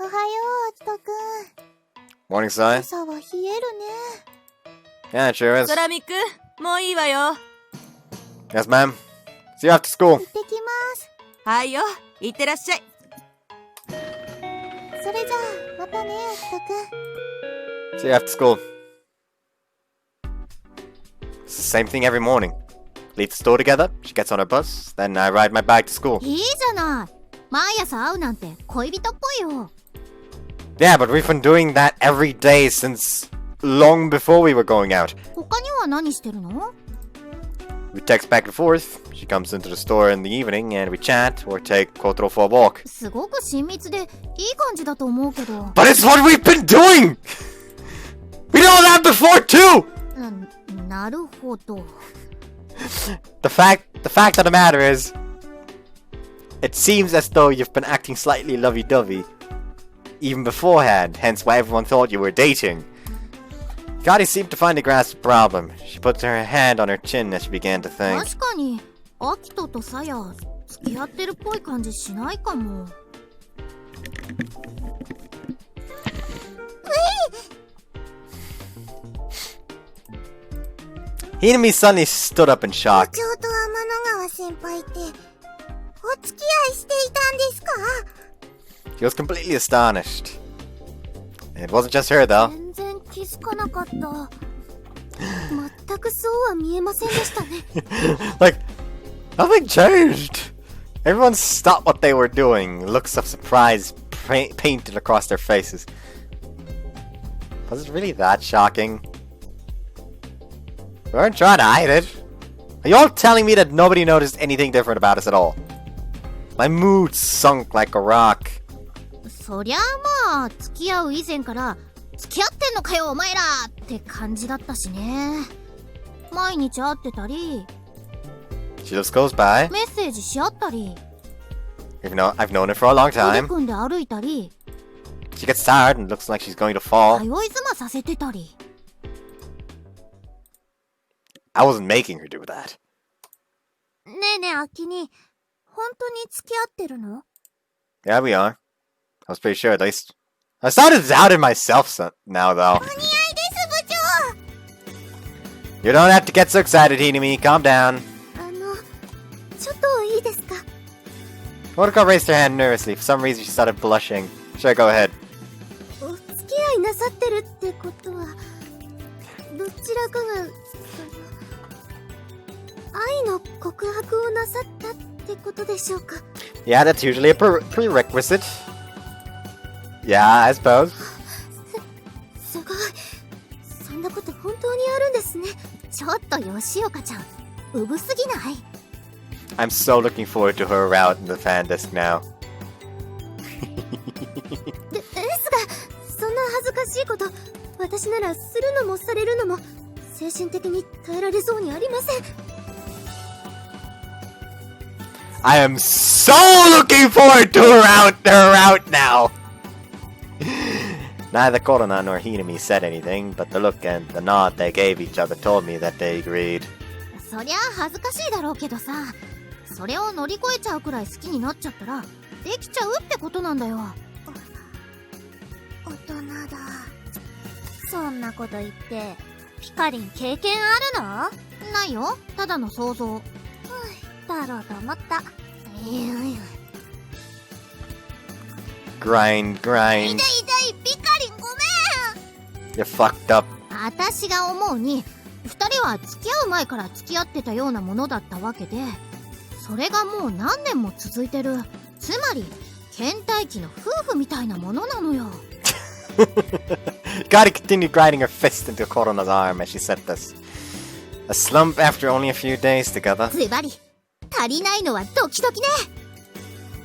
おはよう、秋田くん。 Morning, Sai. 朝は冷えるね。 Yeah, it sure is. ソラミック、もういいわよ。 Yes, ma'am. See you after school. 行ってきます。はいよ、いってらっしゃい。それじゃあ、またね、秋田くん。 See you after school. It's the same thing every morning. Leave the store together, she gets on her bus, then I ride my bike to school. いいじゃない。毎朝会うなんて恋人っぽいよ。 Yeah, but we've been doing that every day since long before we were going out. 他には何してるの？ We text back and forth. She comes into the store in the evening and we chat or take Kotaro for a walk. すごく親密でいい感じだと思うけど。 But it's what we've been doing! We know that before too! なるほど。 The fact of the matter is, it seems as though you've been acting slightly lovey-dovey even beforehand, hence why everyone thought you were dating. Hikari seemed to finally grasp the problem. She put her hand on her chin as she began to think. 確かにアキトとサヤ付き合ってるっぽい感じしないかも。Hinami suddenly stood up in 部 shock. 長と天の川先輩ってお付き合いしていたんですか？ She was completely astonished. It wasn't just her though. 全然気づかなかった。全くそうは見えませんでしたね。Like, nothing changed. Everyone stopped what they were doing. Looks of surprise painted across their faces. Was it really that shocking? We weren't trying to hide it. Are you all telling me that nobody noticed anything different about us at all? My mood sunk like a rock. そりゃあまあ付き合う以前から付き合ってんのかよお前らって感じだったしね。毎日会ってたり She just goes by. メッセージし合ったり I've known her for a long 腕 time. 組んで歩いたり She gets tired and looks like she's going to fall. 通い妻させてたり。 I wasn't making her do that. ねえねえ、アキに、本当に付き合ってるの？ Yeah, we are. I was pretty sure at least. I started doubting myself now, though. お似合いです部長。 You don't have to get so excited, Hinami. Calm down. ちょっといいですか？ Motoko raised her hand nervously. For some reason, she started blushing. Sure, go ahead. お付き合いなさってるってことは、どちらかが、愛の告白をなさったってことでしょうか？ Yeah, that's usually a prerequisite. Yeah, I suppose. すごい。そんなこと本当にあるんですね。ちょっと吉岡ちゃんうぶすぎない？ I'm so looking forward to her route in the fan desk now. ですが、そんな恥ずかしいこと、私ならするのもされるのも、精神的に耐えられそうにありません。 I am so looking forward to her route now. Neither Korona nor Hinami said anything, but the look and the nod they gave each other told me that they agreed. そりゃ恥ずかしいだろうけどさ、それを乗り越えちゃうくらい好きになっちゃったらできちゃうってことなんだよ。大人だ。そんなこと言って、ピカリン経験あるの？ないよ、ただの想像。だろうと思った。Grind, 痛い grind. 痛い、ピカリンごめん。 You're fucked up. 私が思うに2人は付き合う前から付き合ってたようなものだったわけで、それがもう何年も続いてる、つまり倦怠期の夫婦みたいなものなのよ。Gotta continue grinding her fist into Korona's arm as she said this. A slump after only a few days together. ズバリ足りないのはドキドキね。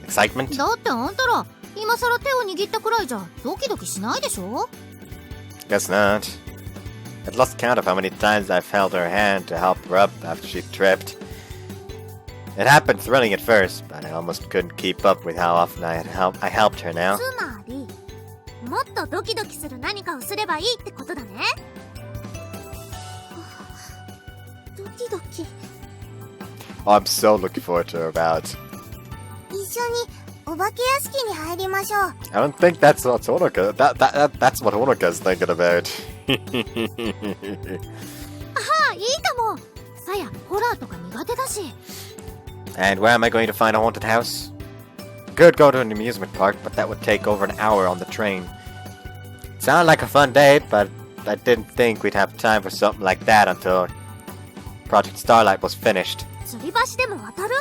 Excitement? だってあんたら今さら手を握ったくらいじゃドキドキしないでしょ？ Guess not. I'd lost count of how many times I've held her hand to help her up after she tripped. It happened thrilling at first, but I almost couldn't keep up with how often I helped her now. つまり、もっとドキドキする何かをすればいいってことだね。ドキドキ。 Oh, I'm so looking forward to her route. 一緒にお化け屋敷に入りましょう。 I don't think that's what Honoka. That's what Honoka's thinking about. あ、いいかも。さやホラーとか苦手だし。 And where am I going to find a haunted house? Could go to an amusement park, but that would take over an hour on the train. Sounded like a fun date, but I didn't think we'd have time for something like that until Project Starlight was finished. 吊り橋でも渡る？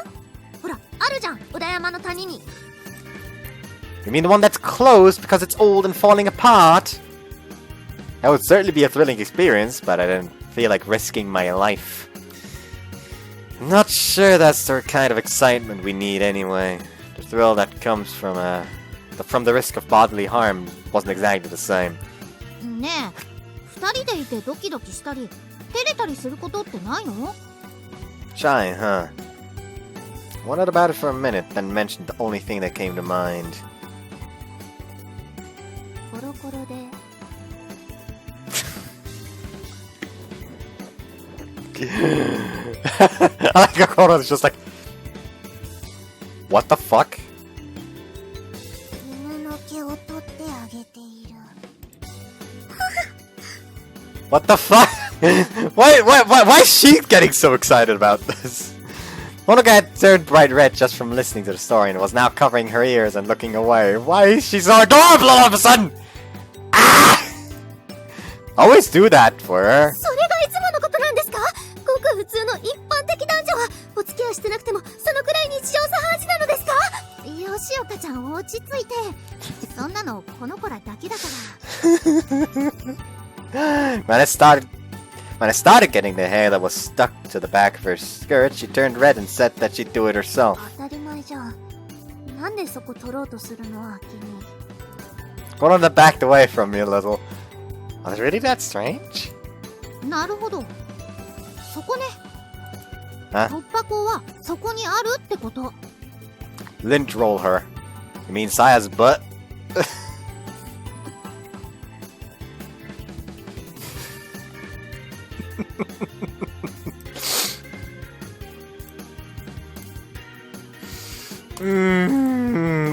ほら、あるじゃん、裏山の谷に。 You mean the one that's closed because it's old and falling apart? That would certainly be a thrilling experience, but I didn't feel like risking my life. I'm not sure that's the kind of excitement we need anyway. The thrill that comes from the risk of bodily harm wasn't exactly the same. ねえ、2人でいてドキドキしたり照れたりすることってないの？ Shy, huh? Wondered about it for a minute, then mentioned the only thing that came to mind. コロコロで I like how Kono's just like, what the fuck? 犬の毛を取ってあげている。 What the fuck? Why is she getting so excited about this? Monoka had turned bright red just from listening to the story and was now covering her ears and looking away. Why is she so adorable all of a sudden? Ah! Always do that for her. それがいつものことなんですか？ごく普通の一般的男女はお付き合いしてなくてもそのくらい日常茶飯事なのですか？吉岡ちゃん落ち着いて。そんなのこの子らだけだから。When I started getting the hair that was stuck to the back of her skirt, she turned red and said that she'd do it herself. 当たり前じゃん。なんでそこ取ろうとするの、アキミ。Konoha backed away from me a little. Was it really that strange? なるほど。そこね。Huh? 突破口はそこにあるってこと。Lynch roll her. You mean Saya's butt?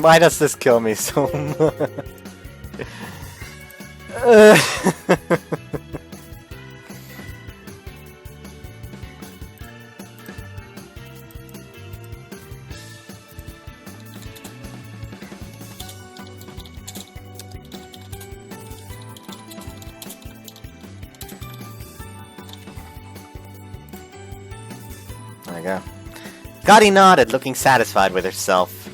Why does this kill me so much? There we go. Hikari nodded, looking satisfied with herself.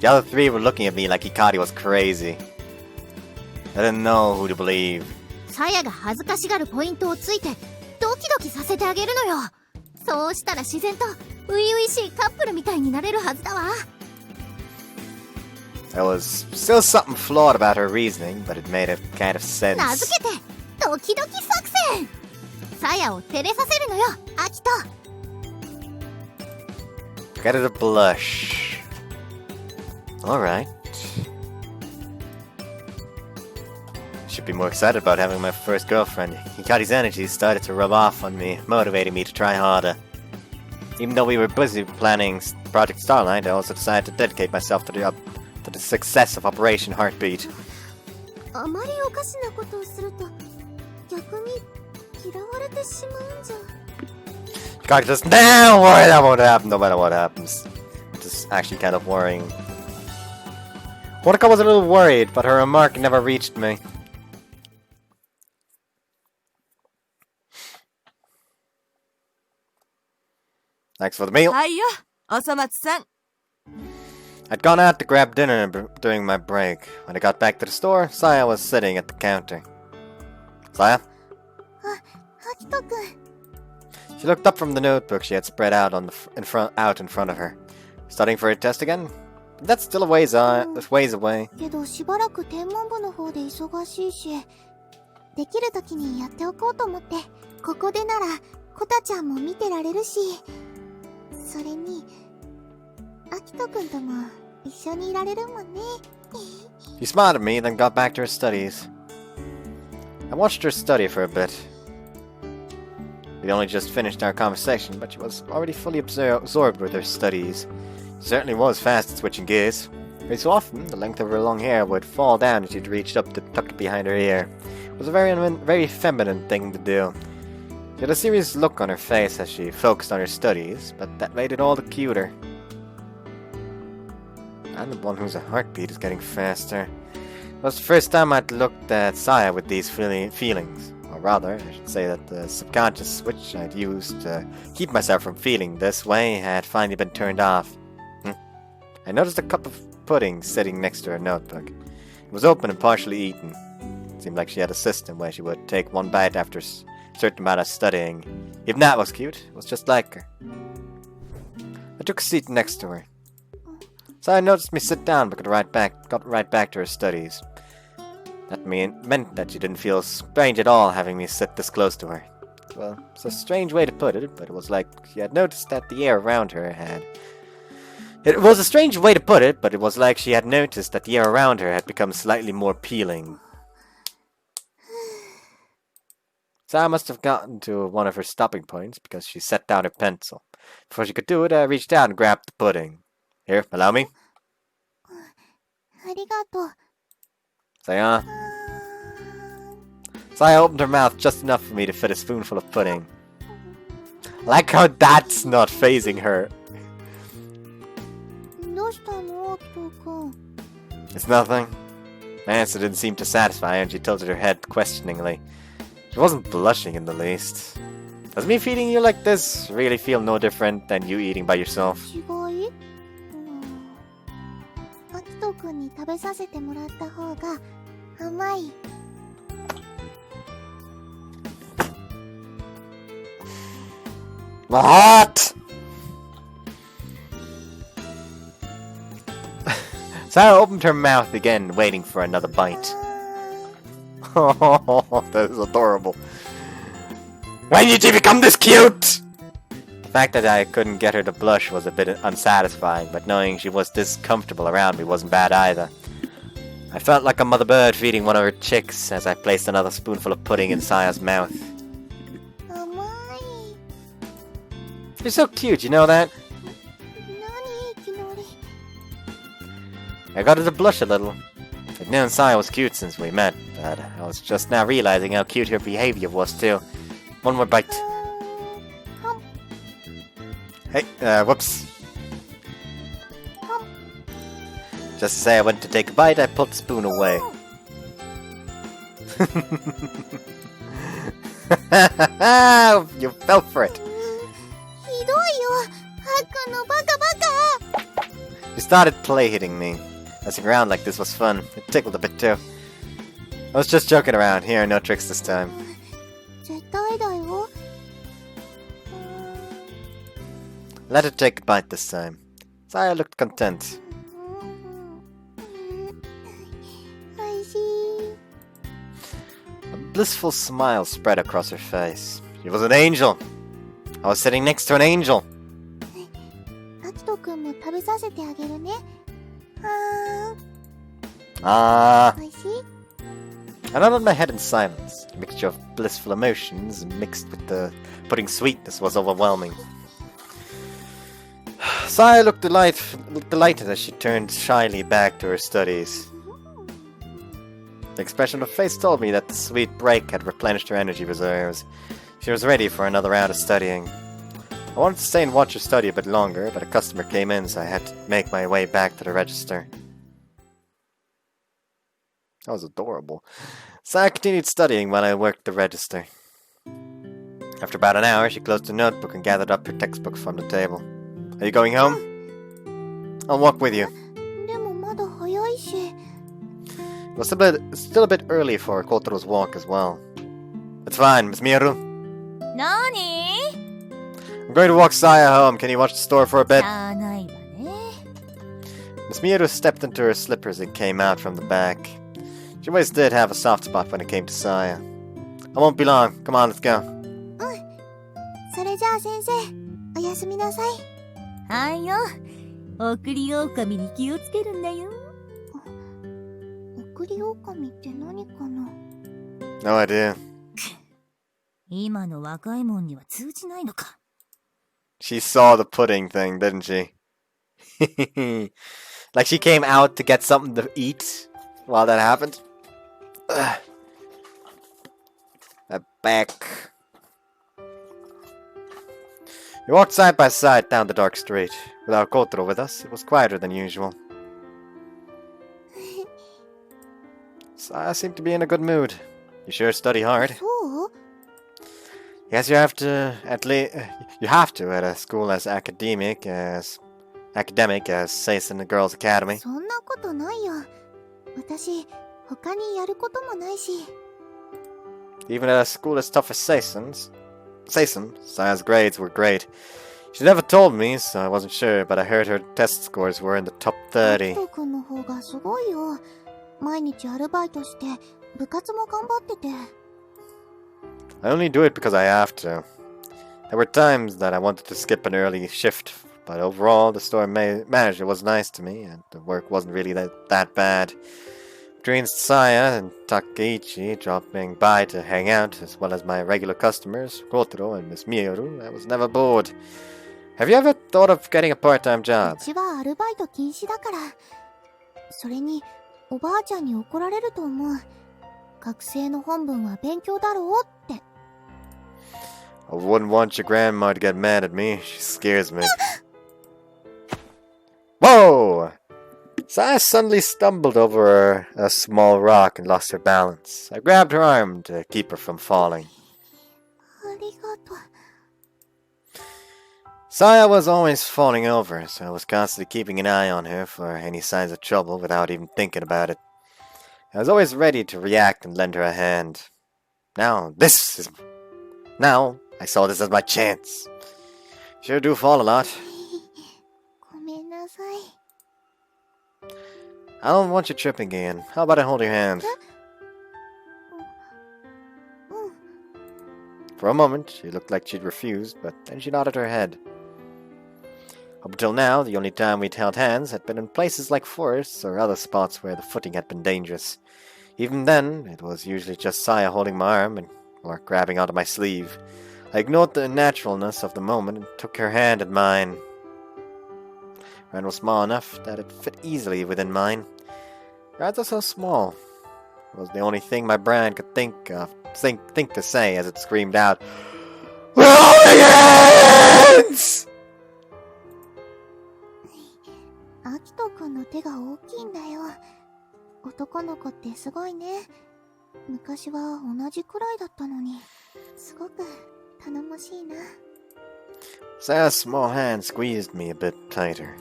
The other three were looking at me like Hikari was crazy. I didn't know who to believe. さやが恥ずかしがるポイントをついてドキドキさせてあげるのよ。そうしたら自然と初々しいカップルみたいになれるはずだわ。 There was still something flawed about her reasoning, but it made a kind of 名付 sense. けてドキドキ作戦。さやを照れさせるのよ、アキト。 Get her to blush. Alright. Should be more excited about having my first girlfriend. Hikari's energy started to rub off on me, motivating me to try harder. Even though we were busy planning Project Starlight, I also decided to dedicate myself to the success of Operation Heartbeat. あまりおかしなことをすると逆に嫌われてしまうんじゃ。 Hikari just, don't worry, that won't happen no matter what happens. Which is actually kind of worrying. Monika was a little worried, but her remark never reached me. Thanks for the meal. はいよ、おそ松さん。 I'd gone out to grab dinner during my break. When I got back to the store, Saya was sitting at the counter. Saya? アキトくん。 She looked up from the notebook she had spread out in front of her. Studying for a test again? That's still a ways away. けどしばらく天文部の方で忙しいし、できる時にやっておこうと思って、ここでならコタちゃんも見てられるし、それにアキトくんとも一緒にいられるもんね。 She smiled at me, then got back to her studies. I watched her study for a bit. We'd only just finished our conversation, but she was already fully absorbed with her studies. She certainly was fast at switching gears. Every so often, the length of her long hair would fall down as she'd reached up to tuck it behind her ear. It was a very feminine thing to do. She had a serious look on her face as she focused on her studies, but that made it all the cuter. I'm the one whose heartbeat is getting faster. It was the first time I'd looked at Saya with these feelings. Or rather, I should say that the subconscious switch I'd used to keep myself from feeling this way had finally been turned off. I noticed a cup of pudding sitting next to her notebook. It was open and partially eaten. It seemed like she had a system where she would take one bite after a certain amount of studying. Even that was cute. It was just like her. I took a seat next to her. Saya noticed me sit down but got right back to her studies. That meant that she didn't feel strange at all having me sit this close to her. Well, it's a strange way to put it, but it was like she had noticed that the air around her had... It was a strange way to put it, but it was like she had noticed that the air around her had become slightly more appealing. Saya must have gotten to one of her stopping points because she set down her pencil. Before she could do it, I reached out and grabbed the pudding. Here, allow me. ありがとう。 Saya. Saya opened her mouth just enough for me to fit a spoonful of pudding. I like how that's not phasing her. どうしたの、アキトくん。 It's nothing. My answer didn't seem to satisfy her, and she tilted her head questioningly. She wasn't blushing in the least. Does me feeding you like this really feel no different than you eating by yourself? 違い？アキトくんに食べさせてもらった方が甘い。 What? Sarah opened her mouth again, waiting for another bite. Oh, that is adorable. When did you become this cute? The fact that I couldn't get her to blush was a bit unsatisfying, but knowing she was this comfortable around me wasn't bad either. I felt like a mother bird feeding one of her chicks as I placed another spoonful of pudding in Saya's mouth. 甘い。 You're so cute, you know that? 何いきなり。 I got her to blush a little. I'd known Saya was cute since we met, but I was just now realizing how cute her behavior was too. One more bite. Hey, whoops. Just as I went to take a bite, I pulled the spoon away. You fell for it. ひどいよ。ハックのバカバカ。 She started play hitting me. Messing around like this was fun. It tickled a bit too. I was just joking around. Here, no tricks this time. 絶対だよ。 Let her take a bite this time. Saya looked content. おいしい。 A blissful smile spread across her face. She was an angel. I was sitting next to an angel. アキトくんも食べさせてあげるね。Ah. おいしい？ I nodded my head in silence. A mixture of blissful emotions mixed with the pudding sweetness was overwhelming. Saya looked delighted as she turned shyly back to her studies. The expression of her face told me that the sweet break had replenished her energy reserves. She was ready for another round of studying. I wanted to stay and watch her study a bit longer, but a customer came in, so I had to make my way back to the register. That was adorable. So I continued studying while I worked the register. After about an hour, she closed her notebook and gathered up her textbook from the table. Are you going home? I'll walk with you. でもまだ早いし。 It was still a bit early for Kotaro's walk as well. It's fine, Miss Miyaru. なに I'm going to walk Saya home. Can you watch the store for a bit? しゃあないわね。 Miss Miyaru stepped into her slippers and came out from the back. She always did have a soft spot when it came to Saya. I won't be long. Come on, let's go. それじゃあ先生、おやすみなさい。はいよ。送り狼に気をつけるんだよ。送り狼って何かな？ No idea. 今の若いもんには通じないのか。She saw the pudding thing, didn't she? Like she came out to get something to eat while that happened. Ugh. My back. We walked side by side down the dark street. Without Kotaro with us, it was quieter than usual. Saya seemed to be in a good mood. You sure study hard? そう？ Yes, you have to at a school as academic as Seisen the Girls Academy. そんなことないよ。私、他にやることもないし。 Even at a school as tough as Seisen, Saya's grades were great. She never told me, so I wasn't sure, but I heard her test scores were in the top 30. トくんの方がすごいよ。毎日アルバイトして、部活も頑張ってて。 I only do it because I have to. There were times that I wanted to skip an early shift, but overall the store manager was nice to me, and the work wasn't really that bad. Between Saya and Takeichi dropping by to hang out, as well as my regular customers, Kotaro and Miss Miyoru, I was never bored. Have you ever thought of getting a part-time う job? ちはアルバイト禁止だから。それに、おばあちゃんに怒られると思う。学生の本分は勉強だろうって。I wouldn't want your grandma to get mad at me. She scares me. Whoa! Saya suddenly stumbled over a small rock and lost her balance. I grabbed her arm to keep her from falling. ありがとう。Saya was always falling over, so I was constantly keeping an eye on her for any signs of trouble without even thinking about it. I was always ready to react and lend her a hand. Now I saw this as my chance. Sure do fall a lot. ごめんなさい。I don't want you tripping again. How about I hold your hand? うん。 For a moment, she looked like she'd refused, but then she nodded her head. Up until now, the only time we'd held hands had been in places like forests or other spots where the footing had been dangerous. Even then, it was usually just Saya holding my arm or grabbing onto my sleeve. I ignored the naturalness of the moment and took her hand in mine. Her hand was small enough that it fit easily within mine. Her hands are so small. It was the only thing my brain could think to say as it screamed out, "We're holding hands!" アキトくんの手が大きいんだよ。男の子ってすごいね。昔は同じくらいだったのに。すごく頼もしいな。Saya's small hand squeezed me a bit tighter.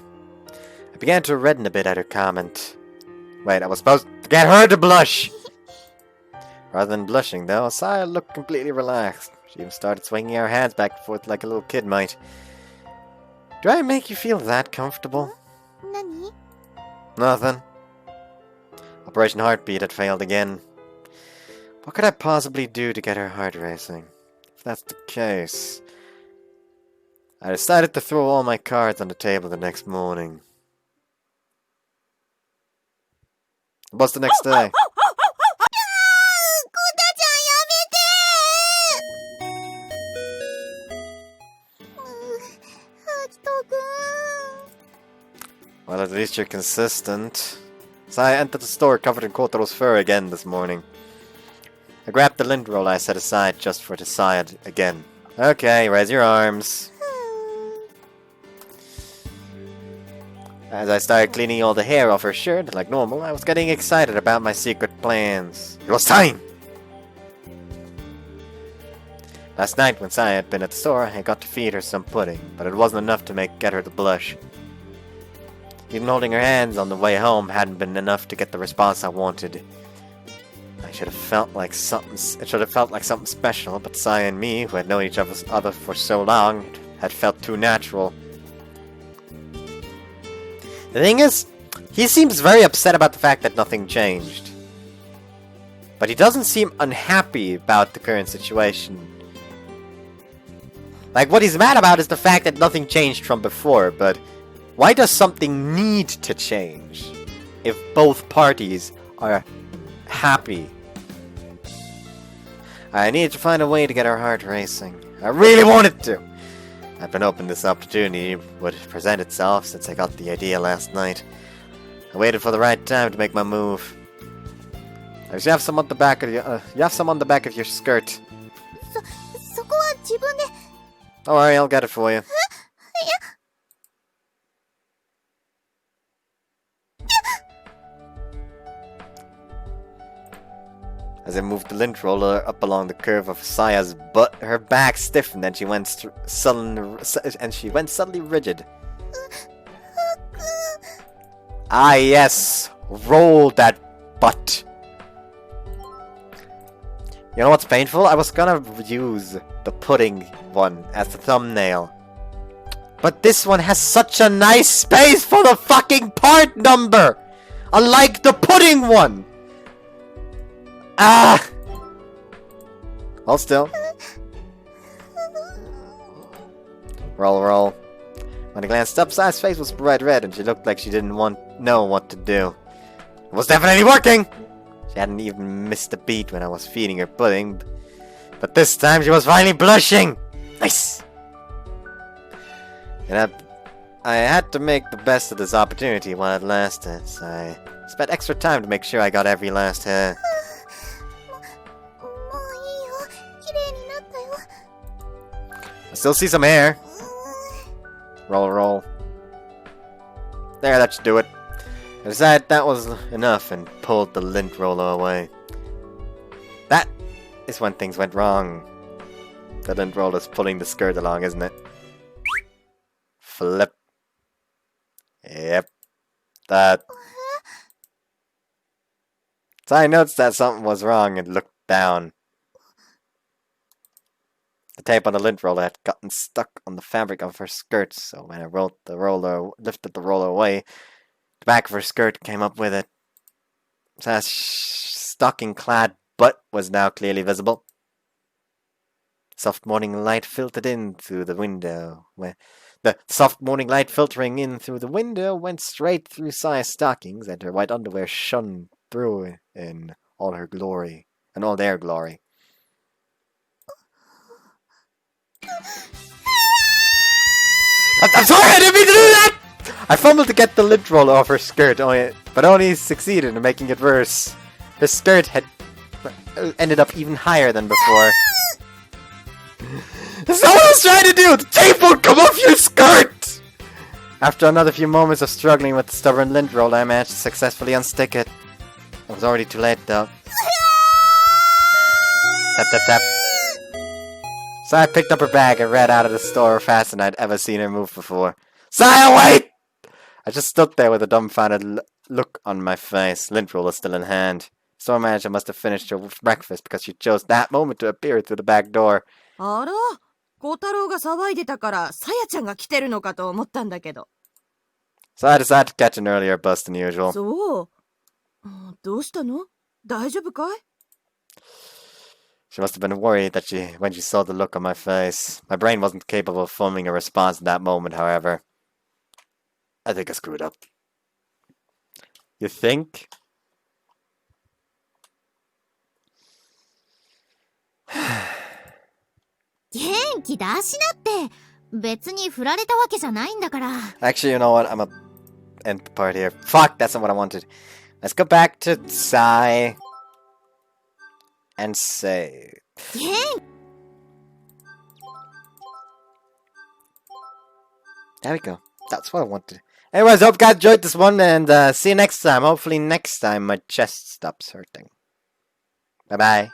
I began to redden a bit at her comment. Wait, I was supposed to get her to blush! Rather than blushing, though, Saya looked completely relaxed. She even started swinging her hands back and forth like a little kid might. Do I make you feel that comfortable? 何？ Nothing. Operation Heartbeat had failed again. What could I possibly do to get her heart racing? If that's the case, I decided to throw all my cards on the table the next morning. What's the next day? コタちゃんやめてアキトくん。 Well, at least you're consistent. So I entered the store covered in Kotaro's fur again this morning. I grabbed the lint roll I set aside just for the side again. Okay, raise your arms. As I started cleaning all the hair off her shirt like normal, I was getting excited about my secret plans. It was time! Last night when Saya had been at the store, I got to feed her some pudding, but it wasn't enough to get her to blush. Even holding her hands on the way home hadn't been enough to get the response I wanted. It should have felt like something special, but Saya and me, who had known each other for so long, had felt too natural. The thing is, he seems very upset about the fact that nothing changed. But he doesn't seem unhappy about the current situation. Like, what he's mad about is the fact that nothing changed from before, but why does something need to change if both parties are happy? I needed to find a way to get her heart racing. I really wanted to! I've been hoping this opportunity would present itself since I got the idea last night. I waited for the right time to make my move. You have some on the back of your skirt. そこは自分で。 Don't worry, I'll get it for you. As I moved the lint roller up along the curve of Saya's butt, her back stiffened and she went suddenly rigid. Ah yes, roll that butt. You know what's painful? I was gonna use the pudding one as the thumbnail. But this one has such a nice space for the fucking part number! Unlike the pudding one! Ah! Hold still. Roll. When I glanced up, Saya's face was bright red and she looked like she didn't know what to do. It was definitely working! She hadn't even missed a beat when I was feeding her pudding. But this time she was finally blushing! Nice! And I had to make the best of this opportunity while it lasted, so I spent extra time to make sure I got every last hair. もういいよ。綺麗になったよ。 I still see some hair. Roll, roll. There, that should do it. I decided that was enough and pulled the lint roller away. That is when things went wrong. The lint roller's pulling the skirt along, isn't it? Flip. Yep. That. So I noticed that something was wrong and looked down. The tape on the lint roller had gotten stuck on the fabric of her skirt, so when I lifted the roller away, the back of her skirt came up with it. So that stocking-clad butt was now clearly visible. Soft morning light filtered in through the window. The soft morning light filtering in through the window went straight through Saya's stockings, and her white underwear shone through in all her glory, and all their glory. I'm sorry, I didn't mean to do that! I fumbled to get the lint roller off her skirt, but only succeeded in making it worse. Her skirt had ended up even higher than before. That's not what I was trying to do! The tape won't come off your skirt! After another few moments of struggling with the stubborn lint roller, I managed to successfully unstick it. It was already too late, though. Tap, tap, tap. So I picked up her bag and ran out of the store faster than I'd ever seen her move before. Saya, wait! I just stood there with a dumbfounded look on my face, lint roller still in hand. Store manager must have finished her breakfast because she chose that moment to appear through the back door. あら、小太郎が騒いでたから、さやちゃんが来てるのかと思ったんだけど。So I decided to catch an earlier bus than usual. そう。どうしたの？大丈夫かい？ She must have been worried that when she saw the look on my face. My brain wasn't capable of forming a response in that moment, however. I think I screwed up. You think? 元気出しなって。別に振られたわけじゃないんだから。Actually, you know what? I'm gonna end the part here. Fuck, that's not what I wanted. Let's go back to Sai and say. There we go. That's what I wanted. Anyways, hope you guys enjoyed this one, and see you next time. Hopefully next time my chest stops hurting. Bye-bye.